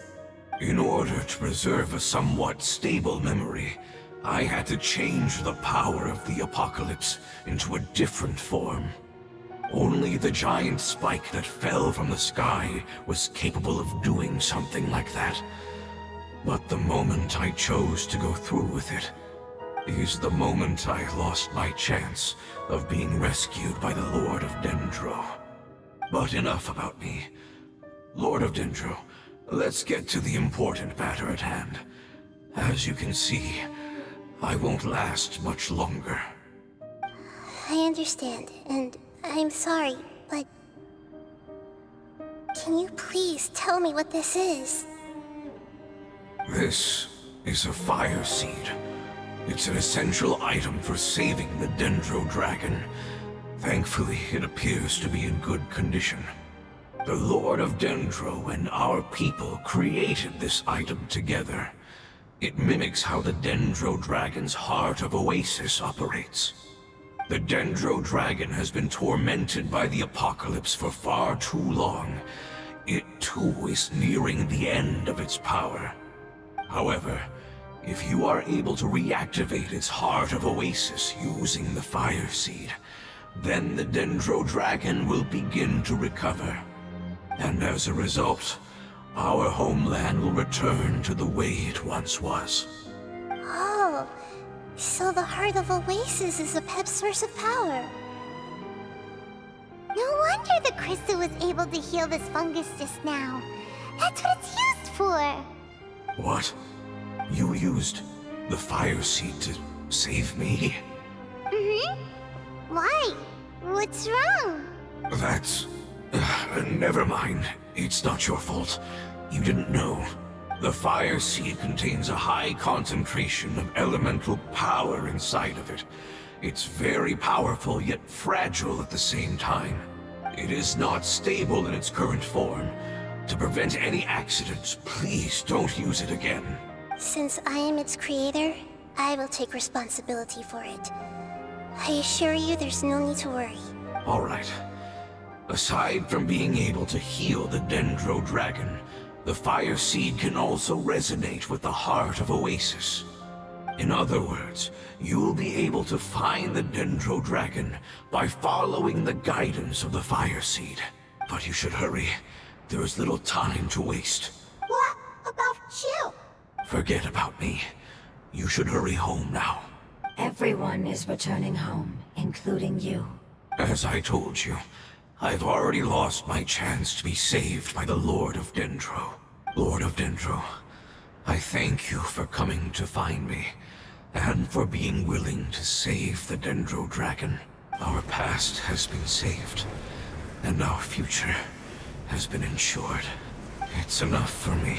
In order to preserve a somewhat stable memory, I had to change the power of the apocalypse into a different form. Only the giant spike that fell from the sky was capable of doing something like that. But the moment I chose to go through with it is the moment I lost my chance of being rescued by the Lord of Dendro. But enough about me. Lord of Dendro, let's get to the important matter at hand. As you can see, I won't last much longer. I understand, and I'm sorry, but... Can you please tell me what this is? This is a fire seed. It's an essential item for saving the Dendro Dragon. Thankfully, it appears to be in good condition. The Lord of Dendro and our people created this item together. It mimics how the Dendro Dragon's Heart of Oasis operates. The Dendro Dragon has been tormented by the apocalypse for far too long. It too is nearing the end of its power. However, if you are able to reactivate its Heart of Oasis using the Fire Seed, then the Dendro Dragon will begin to recover. And as a result, our homeland will return to the way it once was. Oh, so the Heart of Oasis is a pep source of power. No wonder the crystal was able to heal this fungus just now. That's what it's used for. What? You used the Fire Seed to save me? Why? What's wrong? That's... never mind. It's not your fault. You didn't know. The Fire Seed contains a high concentration of elemental power inside of it. It's very powerful, yet fragile at the same time. It is not stable in its current form. To prevent any accidents, please don't use it again. Since I am its creator, I will take responsibility for it. I assure you there's no need to worry. All right. Aside from being able to heal the Dendro Dragon, the Fire Seed can also resonate with the heart of Oasis. In other words, you'll be able to find the Dendro Dragon by following the guidance of the Fire Seed. But you should hurry. There is little time to waste. What about you? Forget about me. You should hurry home now. Everyone is returning home, including you. As I told you, I've already lost my chance to be saved by the Lord of Dendro. Lord of Dendro, I thank you for coming to find me, and for being willing to save the Dendro Dragon. Our past has been saved, and our future has been ensured. It's enough for me,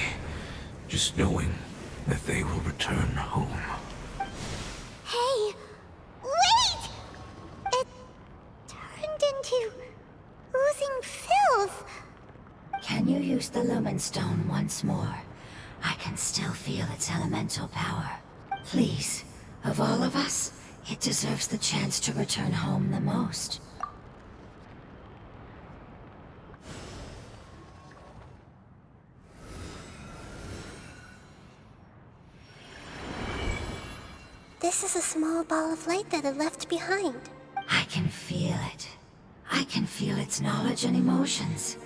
just knowing that they will return home. Hey, wait! It turned into oozing filth. Can you use the Lumen Stone once more? I can still feel its elemental power. Please, of all of us, it deserves the chance to return home the most. This is a small ball of light that it left behind. I can feel it. I can feel its knowledge and emotions.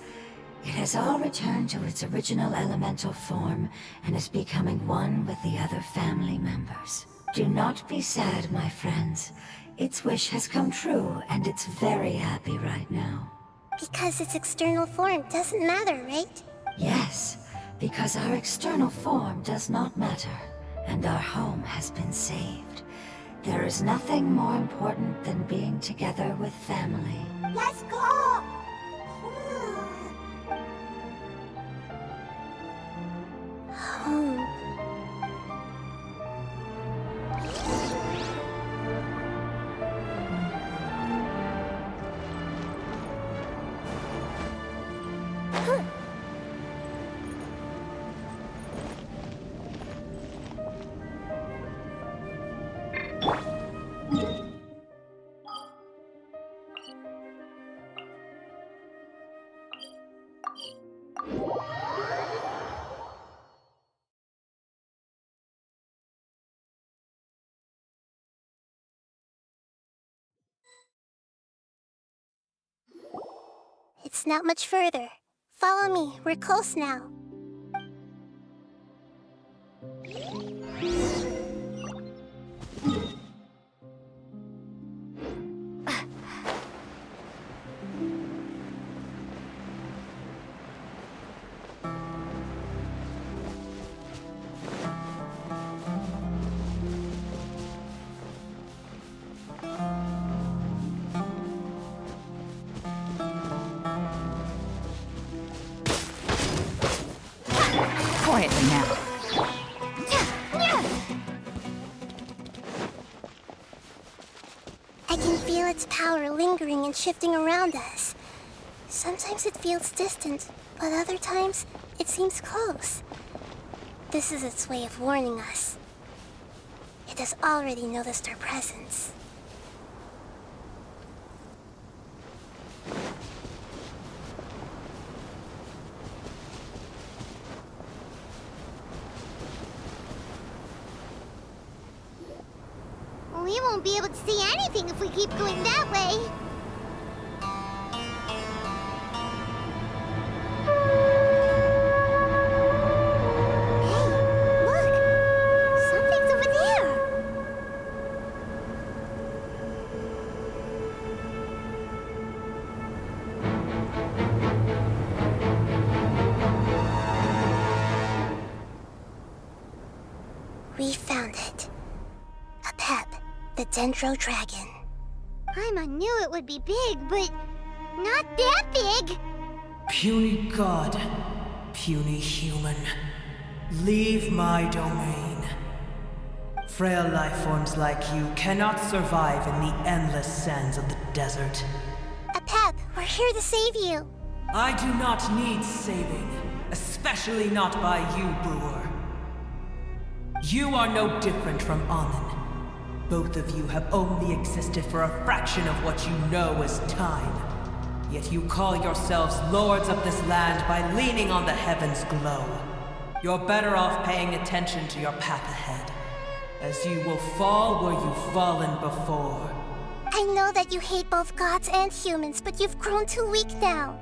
It has all returned to its original elemental form and is becoming one with the other family members. Do not be sad, my friends. Its wish has come true, and it's very happy right now. Because its external form doesn't matter, right? Yes, because our external form does not matter, and our home has been saved. There is nothing more important than being together with family. Let's go! Home. It's not much further. Follow me, we're close now. Quietly now. I can feel its power lingering and shifting around us. Sometimes it feels distant, but other times it seems close. This is its way of warning us. It has already noticed our presence. We won't be able to see anything if we keep going that way. Hey, look! Something's over there! We found it. A pep, the Dendro Dragon. Paimon knew it would be big, but not that big! Puny god, puny human, leave my domain. Frail life forms like you cannot survive in the endless sands of the desert. A pep, we're here to save you. I do not need saving, especially not by you, Brewer. You are no different from Amun. Both of you have only existed for a fraction of what you know as time. Yet you call yourselves lords of this land by leaning on the heavens' glow. You're better off paying attention to your path ahead, as you will fall where you've fallen before. I know that you hate both gods and humans, but you've grown too weak now.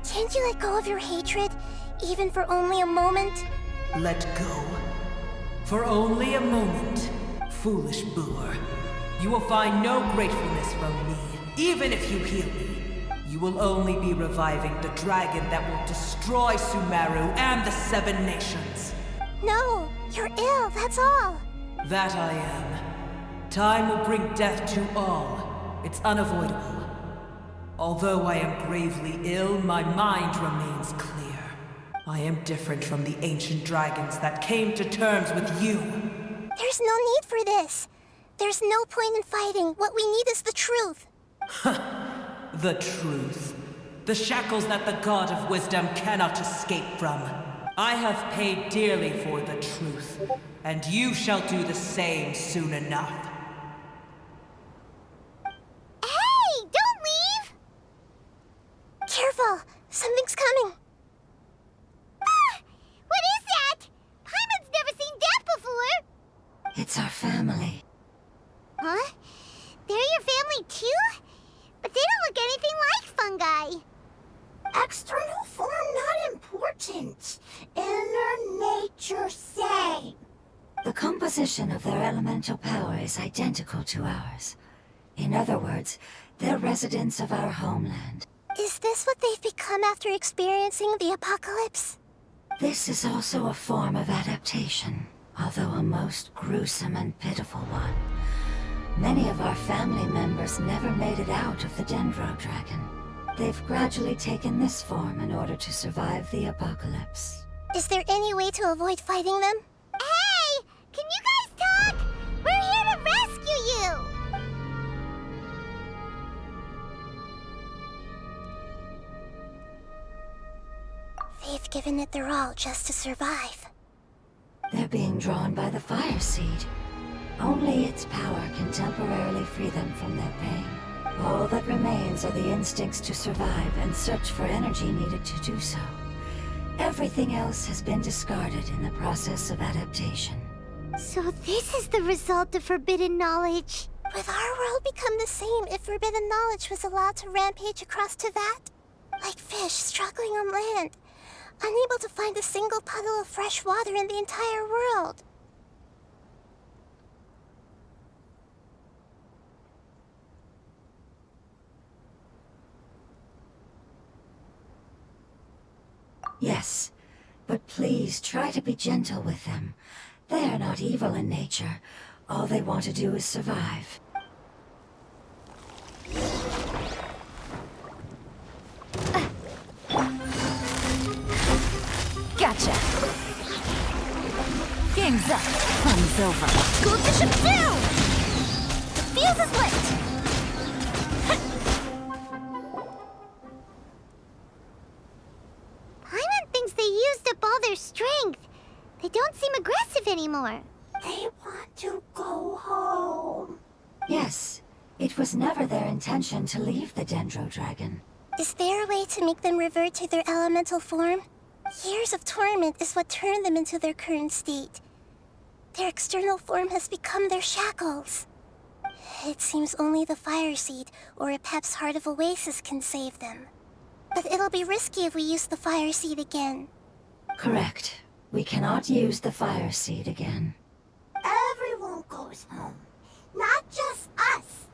Can't you let go of your hatred, even for only a moment? Let go. For only a moment, foolish Brewer. You will find no gratefulness from me, even if you heal me. You will only be reviving the dragon that will destroy Sumeru and the Seven Nations. No, you're ill, that's all. That I am. Time will bring death to all. It's unavoidable. Although I am gravely ill, my mind remains clear. I am different from the ancient dragons that came to terms with you. There's no need for this. There's no point in fighting. What we need is the truth. The truth. The shackles that the God of Wisdom cannot escape from. I have paid dearly for the truth, and you shall do the same soon enough. Hey, don't leave! Careful, something's coming. Ah, what is that? Paimon's never seen that before. It's our family. Huh? They're your family too? But they don't look anything like fungi. External form not important. Inner nature same. The composition of their elemental power is identical to ours. In other words, they're residents of our homeland. Is this what they've become after experiencing the apocalypse? This is also a form of adaptation, although a most gruesome and pitiful one. Many of our family members never made it out of the Dendro Dragon. They've gradually taken this form in order to survive the apocalypse. Is there any way to avoid fighting them? Hey! Can you guys talk? We're here to rescue you! They've given it their all just to survive. They're being drawn by the Fire Seed. Only its power can temporarily free them from their pain. All that remains are the instincts to survive and search for energy needed to do so. Everything else has been discarded in the process of adaptation. So this is the result of forbidden knowledge. Would our world become the same if forbidden knowledge was allowed to rampage across Tevat? Like fish struggling on land, unable to find a single puddle of fresh water in the entire world. Yes, but please try to be gentle with them. They are not evil in nature. All they want to do is survive. Gotcha. Game's up. Fun's over. Go to ship down! The fuse is lit! Paimon thinks they used up all their strength. They don't seem aggressive anymore. They want to go home. Yes, it was never their intention to leave the Dendro Dragon. Is there a way to make them revert to their elemental form? Years of torment is what turned them into their current state. Their external form has become their shackles. It seems only the Fire Seed or Epep's Heart of Oasis can save them. But it'll be risky if we use the Fire Seed again. Correct. We cannot use the Fire Seed again. Everyone goes home. Not just us.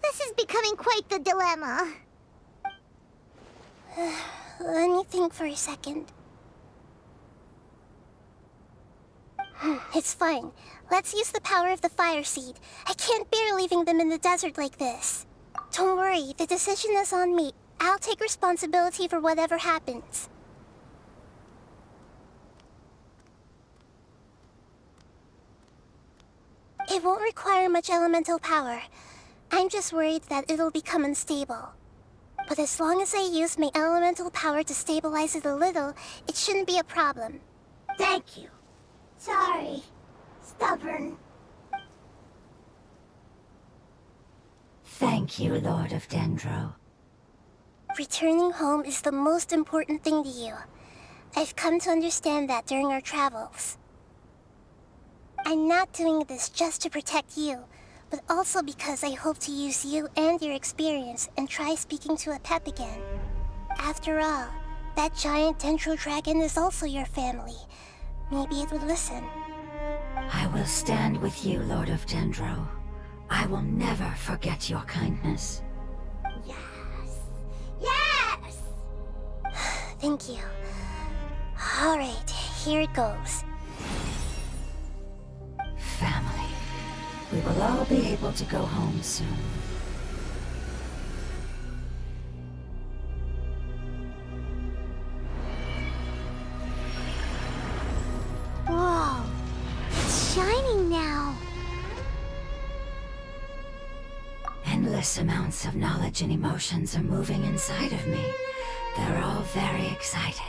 This is becoming quite the dilemma. Let me think for a second. It's fine. Let's use the power of the Fire Seed. I can't bear leaving them in the desert like this. Don't worry, the decision is on me. I'll take responsibility for whatever happens. It won't require much elemental power. I'm just worried that it'll become unstable. But as long as I use my elemental power to stabilize it a little, it shouldn't be a problem. Thank you. Sorry. Stubborn. Thank you, Lord of Dendro. Returning home is the most important thing to you. I've come to understand that during our travels. I'm not doing this just to protect you, but also because I hope to use you and your experience and try speaking to a pep again. After all, that giant Dendro dragon is also your family. Maybe it would listen. I will stand with you, Lord of Dendro. I will never forget your kindness. Yes. Yes! Thank you. Alright, here it goes. Family. We will all be able to go home soon. Whoa, it's shining now. Endless amounts of knowledge and emotions are moving inside of me. They're all very excited.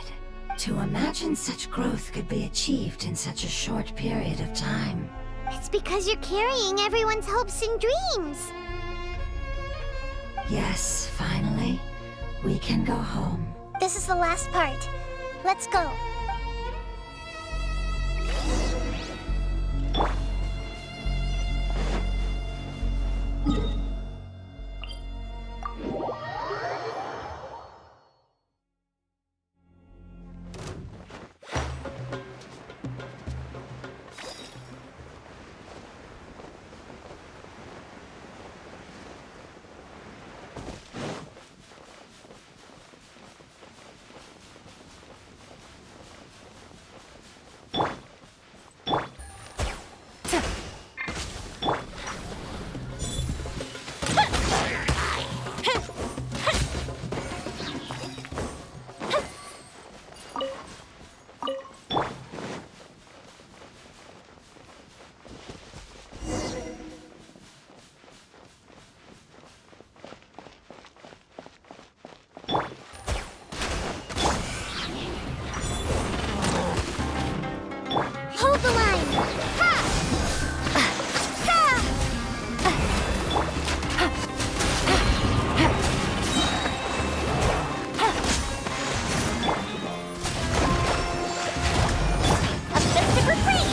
To imagine such growth could be achieved in such a short period of time. It's because you're carrying everyone's hopes and dreams. Yes, finally, we can go home. This is the last part. Let's go. Hold the line! Ha! A festive retreat!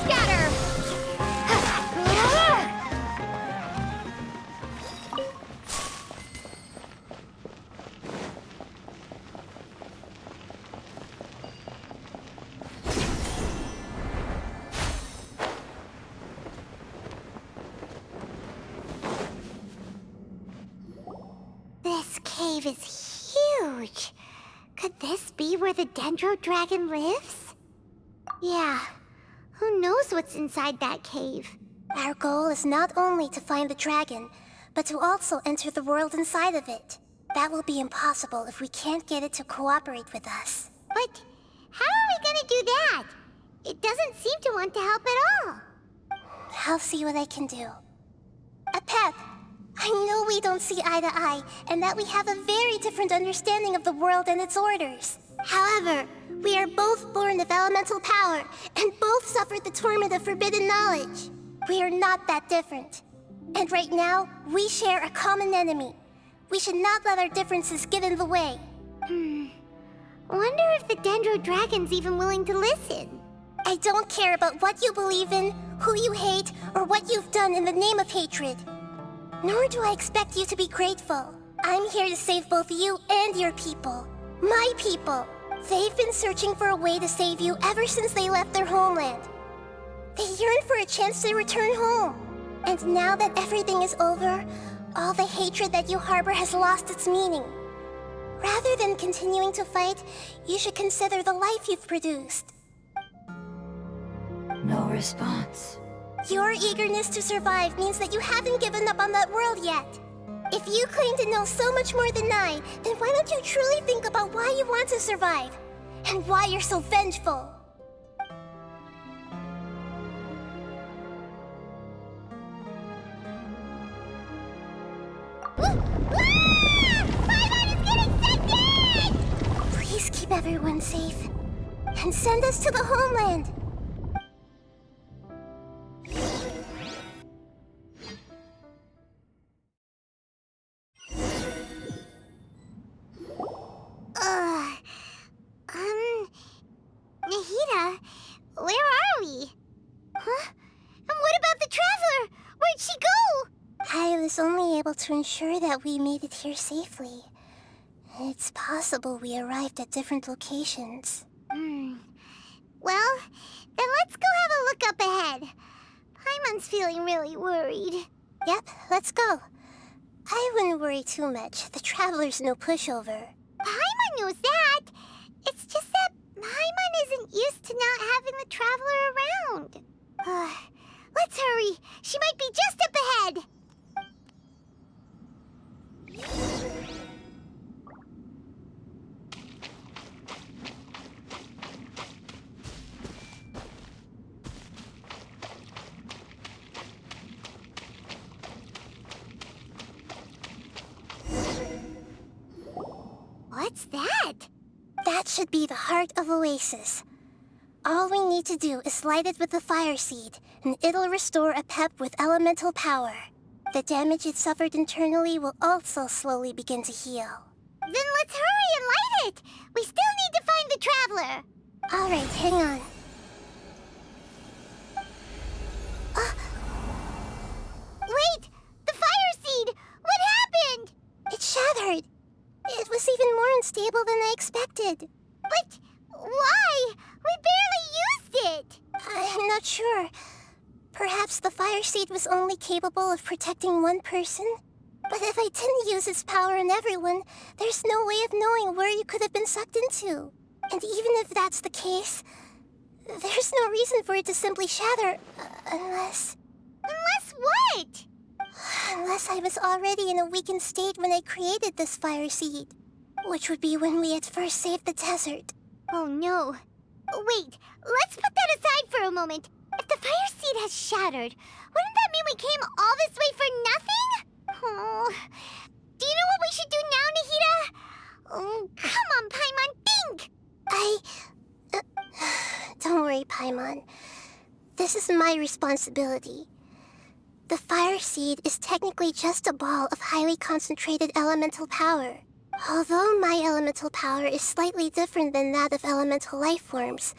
Scatter! This cave is huge. Could this be where the Dendro Dragon lives? Yeah. Who knows what's inside that cave? Our goal is not only to find the dragon, but to also enter the world inside of it. That will be impossible if we can't get it to cooperate with us. But how are we gonna do that? It doesn't seem to want to help at all. I'll see what I can do. Pep, I know we don't see eye to eye, and that we have a very different understanding of the world and its orders. However, we are both born of elemental power, and both suffered the torment of forbidden knowledge. We are not that different. And right now, we share a common enemy. We should not let our differences get in the way. Wonder if the Dendro Dragon's even willing to listen. I don't care about what you believe in, who you hate, or what you've done in the name of hatred. Nor do I expect you to be grateful. I'm here to save both you and your people. My people. They've been searching for a way to save you ever since they left their homeland. They yearn for a chance to return home. And now that everything is over, all the hatred that you harbor has lost its meaning. Rather than continuing to fight, you should consider the life you've produced. No response. Your eagerness to survive means that you haven't given up on that world yet. If you claim to know so much more than I, then why don't you truly think about why you want to survive? And why you're so vengeful? Paimon is getting sent in! Please keep everyone safe. And send us to the homeland. Nahida, where are we? Huh? And what about the Traveler? Where'd she go? I was only able to ensure that we made it here safely. It's possible we arrived at different locations. Well, then let's go have a look up ahead. Paimon's feeling really worried. Yep, let's go. I wouldn't worry too much. The Traveler's no pushover. Paimon knows that. It's just that Paimon isn't used to not having the Traveler around. Let's hurry. She might be just up ahead. What's that? That should be the heart of Oasis. All we need to do is light it with the fire seed, and it'll restore a pep with elemental power. The damage it suffered internally will also slowly begin to heal. Then let's hurry and light it! We still need to find the Traveler! Alright, hang on. Wait! The fire seed! What happened? It shattered! It was even more unstable than I expected. But why? We barely used it! I'm not sure. Perhaps the fire seed was only capable of protecting one person? But if I didn't use its power on everyone, there's no way of knowing where you could have been sucked into. And even if that's the case, there's no reason for it to simply shatter, unless... Unless what? Unless I was already in a weakened state when I created this fire seed. Which would be when we had first saved the desert. Oh no. Wait, let's put that aside for a moment. If the fire seed has shattered, wouldn't that mean we came all this way for nothing? Oh. Do you know what we should do now, Nahida? Oh, come on, Paimon, think! Don't worry, Paimon. This is my responsibility. The fire seed is technically just a ball of highly concentrated elemental power. Although my elemental power is slightly different than that of elemental life forms,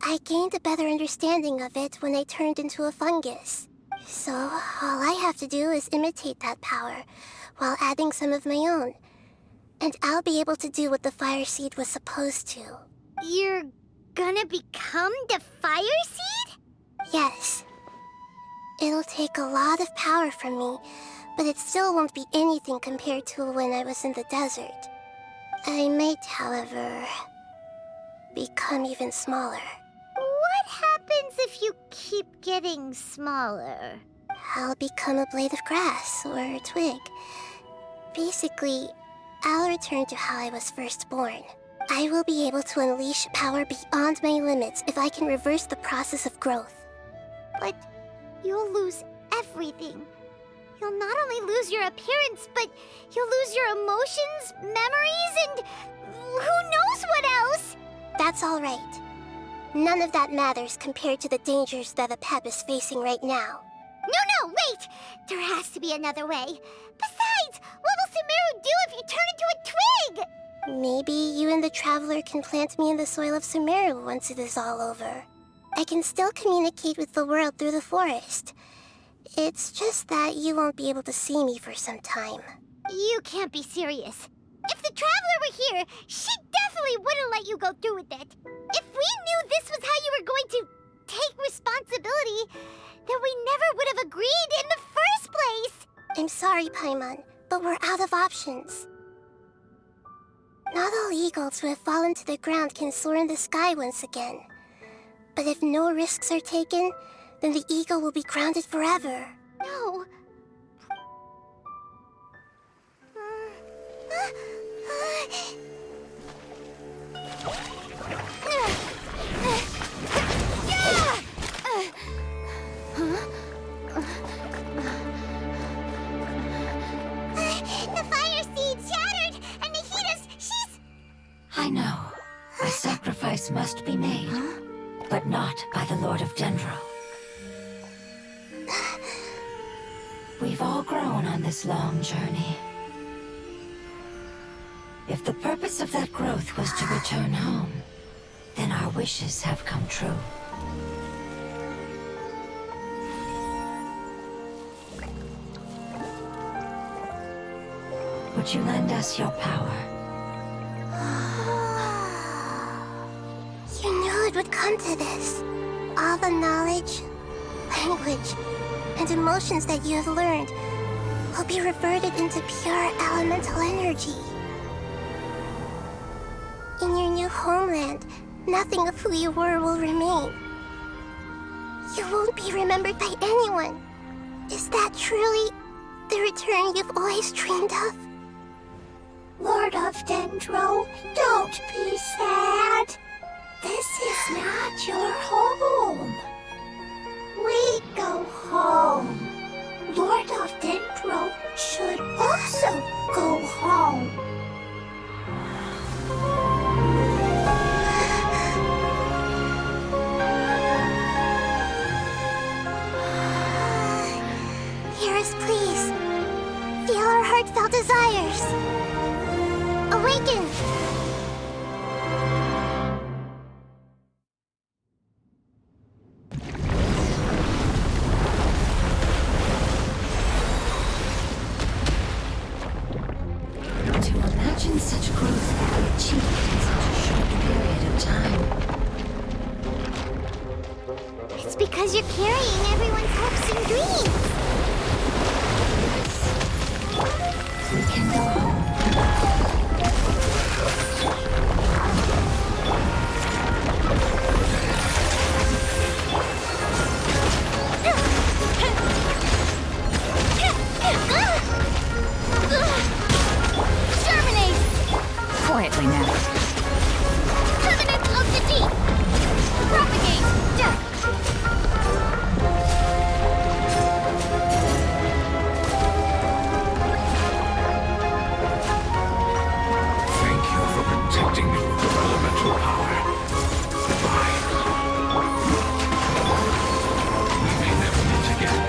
I gained a better understanding of it when I turned into a fungus. So, all I have to do is imitate that power, while adding some of my own. And I'll be able to do what the fire seed was supposed to. You're gonna become the fire seed? Yes. It'll take a lot of power from me, but it still won't be anything compared to when I was in the desert. I might, however, become even smaller. What happens if you keep getting smaller? I'll become a blade of grass or a twig. Basically, I'll return to how I was first born. I will be able to unleash power beyond my limits if I can reverse the process of growth. But you'll lose everything. You'll not only lose your appearance, but you'll lose your emotions, memories, and who knows what else? That's all right. None of that matters compared to the dangers that a pep is facing right now. No, wait! There has to be another way. Besides, what will Sumeru do if you turn into a twig? Maybe you and the Traveler can plant me in the soil of Sumeru once it is all over. I can still communicate with the world through the forest. It's just that you won't be able to see me for some time. You can't be serious. If the Traveler were here, she definitely wouldn't let you go through with it. If we knew this was how you were going to take responsibility, then we never would have agreed in the first place. I'm sorry, Paimon, but we're out of options. Not all eagles who have fallen to the ground can soar in the sky once again. But if no risks are taken, then the eagle will be grounded forever. No. The fire seed shattered, and she's... I know. A sacrifice must be made, but not by the Lord of Dendro. We've all grown on this long journey. If the purpose of that growth was to return home, then our wishes have come true. Would you lend us your power? You knew it would come to this. All the knowledge, language, and emotions that you have learned will be reverted into pure elemental energy. In your new homeland, nothing of who you were will remain. You won't be remembered by anyone. Is that truly the return you've always dreamed of? Lord of Dendro, don't be sad. This is not your home. We go home. Lord of Dendro should also go home. Hear us, please. Feel our heartfelt desires. Awaken! To imagine such growth could be achieved in such a short period of time. It's because you're carrying everyone's hopes and dreams. We can go home. Terminate! Quietly now. Covenant of the Deep! Propagate! Death! Thank you for protecting me with your elemental power. Goodbye. We may never meet again.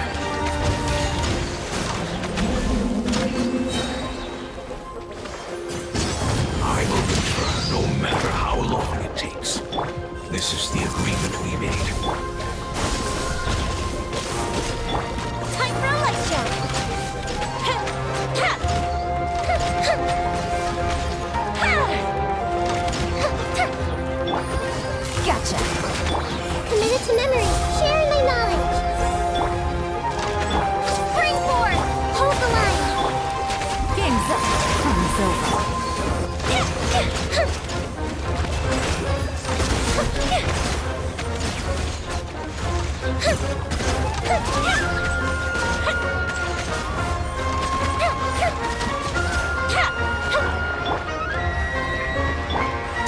I will return no matter how long it takes. This is the agreement we made. Time for a light show! Gotcha. Committed to memory, sharing my knowledge. Spring forth! Hold the line. Game's up. Fun's over.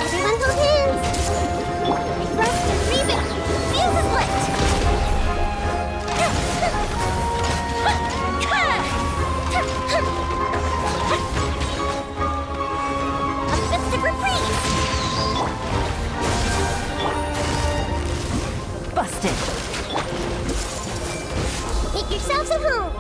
Everyone hold hands. Thrust and reboot. Fuse is lit. A festive reprise! Busted. Make yourselves at home.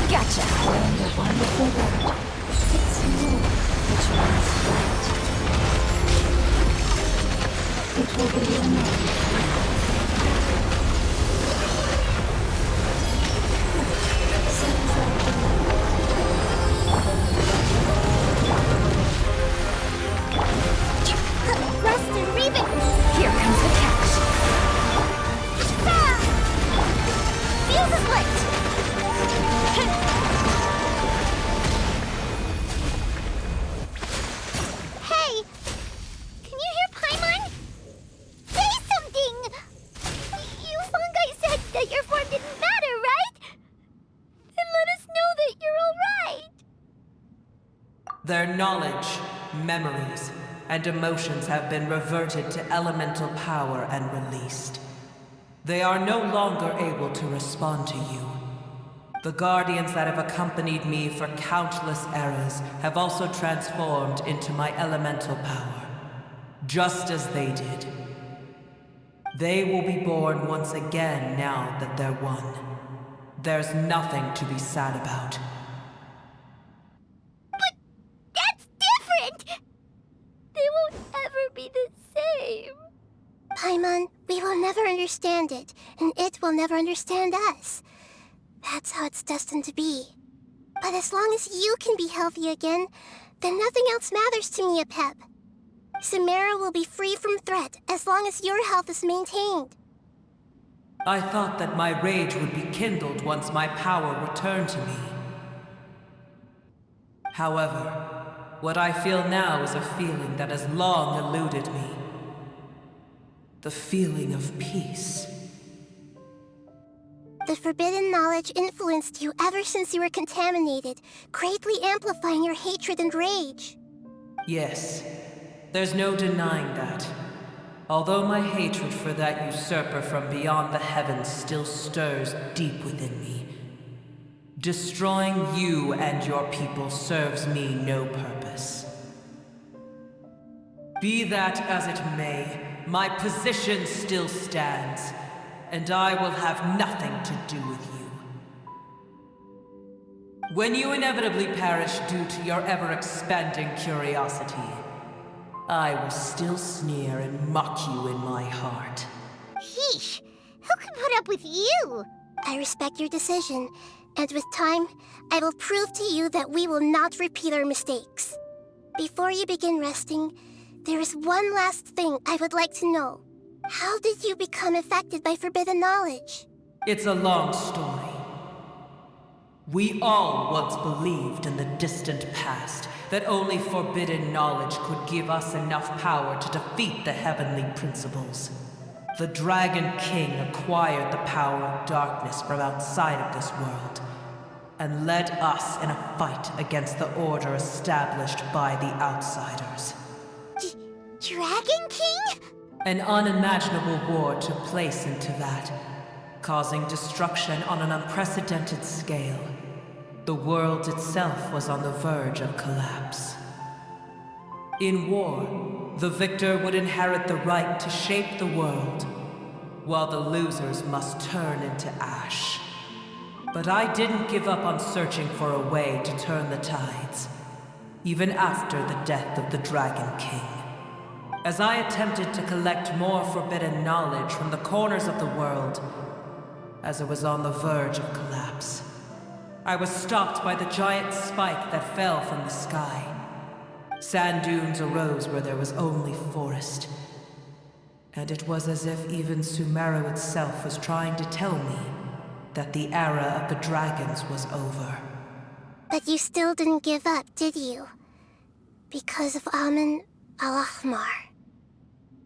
Gotcha. And a wonderful word. It's new, which means light. It will be your name. Rust and Reven! Here comes the catch. Ah! Fuse is lit! Hey! Can you hear Paimon? Say something! You fungi said that your form didn't matter, right? Then let us know that you're alright! Their knowledge, memories, and emotions have been reverted to elemental power and released. They are no longer able to respond to you. The guardians that have accompanied me for countless eras have also transformed into my elemental power, just as they did. They will be born once again now that they're one. There's nothing to be sad about. But that's different! They won't ever be the same. Paimon, we will never understand it, and it will never understand us. That's how it's destined to be. But as long as you can be healthy again, then nothing else matters to me, Apep. Samara will be free from threat as long as your health is maintained. I thought that my rage would be kindled once my power returned to me. However, what I feel now is a feeling that has long eluded me. The feeling of peace. The forbidden knowledge influenced you ever since you were contaminated, greatly amplifying your hatred and rage. Yes, there's no denying that. Although my hatred for that usurper from beyond the heavens still stirs deep within me, destroying you and your people serves me no purpose. Be that as it may, my position still stands, and I will have nothing to do with you. When you inevitably perish due to your ever-expanding curiosity, I will still sneer and mock you in my heart. Yeesh! Who can put up with you? I respect your decision, and with time, I will prove to you that we will not repeat our mistakes. Before you begin resting, there is one last thing I would like to know. How did you become affected by forbidden knowledge? It's a long story. We all once believed in the distant past that only forbidden knowledge could give us enough power to defeat the heavenly principles. The Dragon King acquired the power of darkness from outside of this world, and led us in a fight against the order established by the outsiders. Dragon King? An unimaginable war took place into that, causing destruction on an unprecedented scale. The world itself was on the verge of collapse. In war, the victor would inherit the right to shape the world, while the losers must turn into ash. But I didn't give up on searching for a way to turn the tides, even after the death of the Dragon King. As I attempted to collect more forbidden knowledge from the corners of the world, as it was on the verge of collapse, I was stopped by the giant spike that fell from the sky. Sand dunes arose where there was only forest. And it was as if even Sumeru itself was trying to tell me that the era of the dragons was over. But you still didn't give up, did you? Because of Amun Al-Ahmar.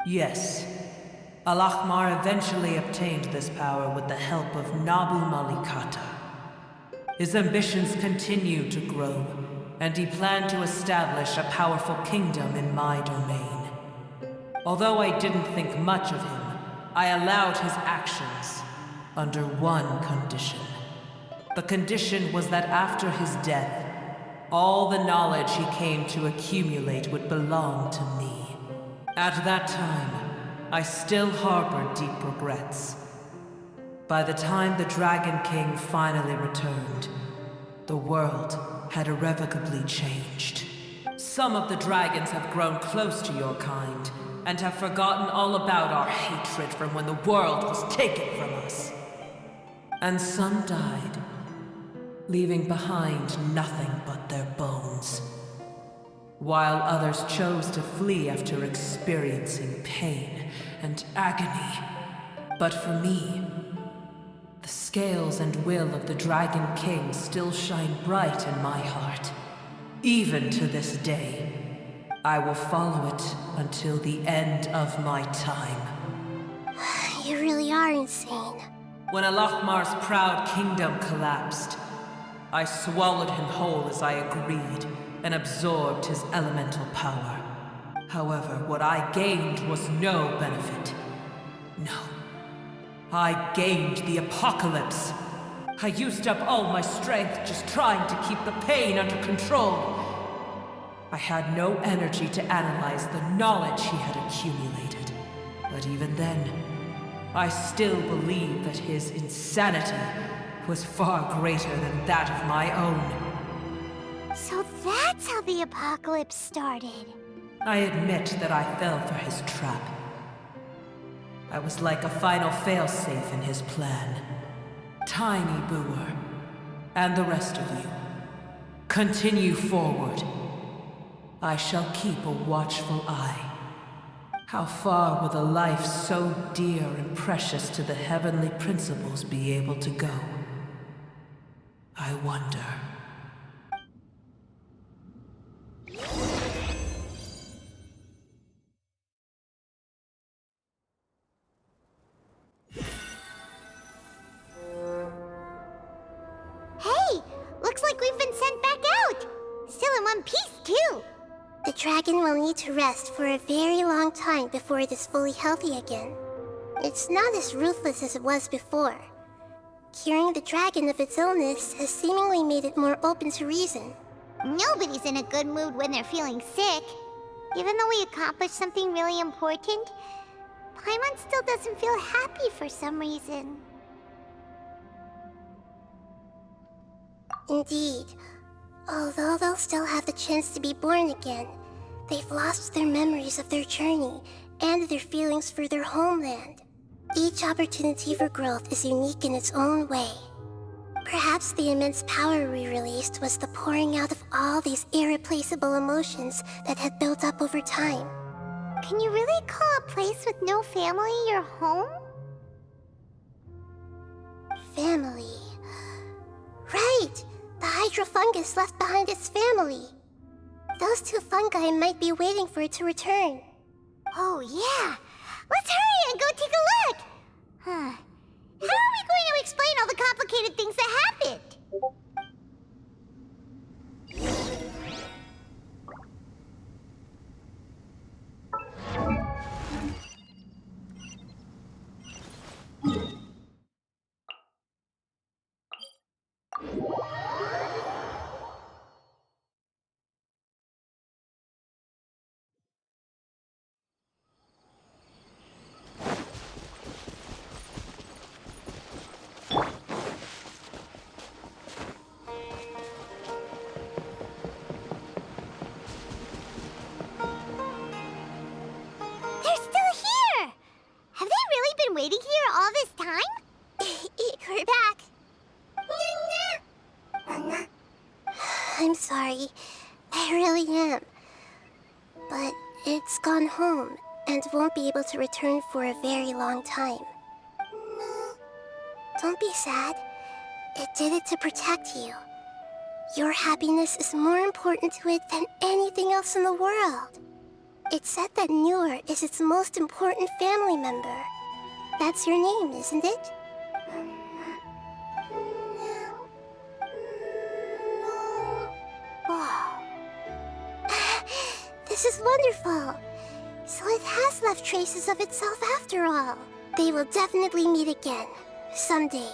Yes. Al-Ahmar eventually obtained this power with the help of Nabu Malikata. His ambitions continued to grow, and he planned to establish a powerful kingdom in my domain. Although I didn't think much of him, I allowed his actions under one condition. The condition was that after his death, all the knowledge he came to accumulate would belong to me. At that time, I still harbored deep regrets. By the time the Dragon King finally returned, the world had irrevocably changed. Some of the dragons have grown close to your kind, and have forgotten all about our hatred from when the world was taken from us. And some died, leaving behind nothing but their bones. While others chose to flee after experiencing pain and agony. But for me, the scales and will of the Dragon King still shine bright in my heart. Even to this day, I will follow it until the end of my time. You really are insane. When Alachmar's proud kingdom collapsed, I swallowed him whole as I agreed and absorbed his elemental power. However, what I gained was no benefit. No. I gained the apocalypse. I used up all my strength just trying to keep the pain under control. I had no energy to analyze the knowledge he had accumulated. But even then, I still believed that his insanity was far greater than that of my own. So that's how the apocalypse started. I admit that I fell for his trap. I was like a final failsafe in his plan. Tiny Booer, and the rest of you, continue forward. I shall keep a watchful eye. How far will a life so dear and precious to the heavenly principles be able to go? I wonder. Hey! Looks like we've been sent back out! Still in one piece, too! The dragon will need to rest for a very long time before it is fully healthy again. It's not as ruthless as it was before. Curing the dragon of its illness has seemingly made it more open to reason. Nobody's in a good mood when they're feeling sick. Even though we accomplished something really important, Paimon still doesn't feel happy for some reason. Indeed. Although they'll still have the chance to be born again, they've lost their memories of their journey and their feelings for their homeland. Each opportunity for growth is unique in its own way. Perhaps the immense power we released was the pouring out of all these irreplaceable emotions that had built up over time. Can you really call a place with no family your home? Family. Right! The hydrofungus left behind its family. Those two fungi might be waiting for it to return. Oh, yeah! Let's hurry and go take a look! Huh. How are we going to explain all the complicated things that happened? Waiting here all this time? We're back. I'm sorry. I really am. But it's gone home and won't be able to return for a very long time. Don't be sad. It did it to protect you. Your happiness is more important to it than anything else in the world. It said that Newer is its most important family member. That's your name, isn't it? Oh. This is wonderful. So it has left traces of itself after all. They will definitely meet again, someday.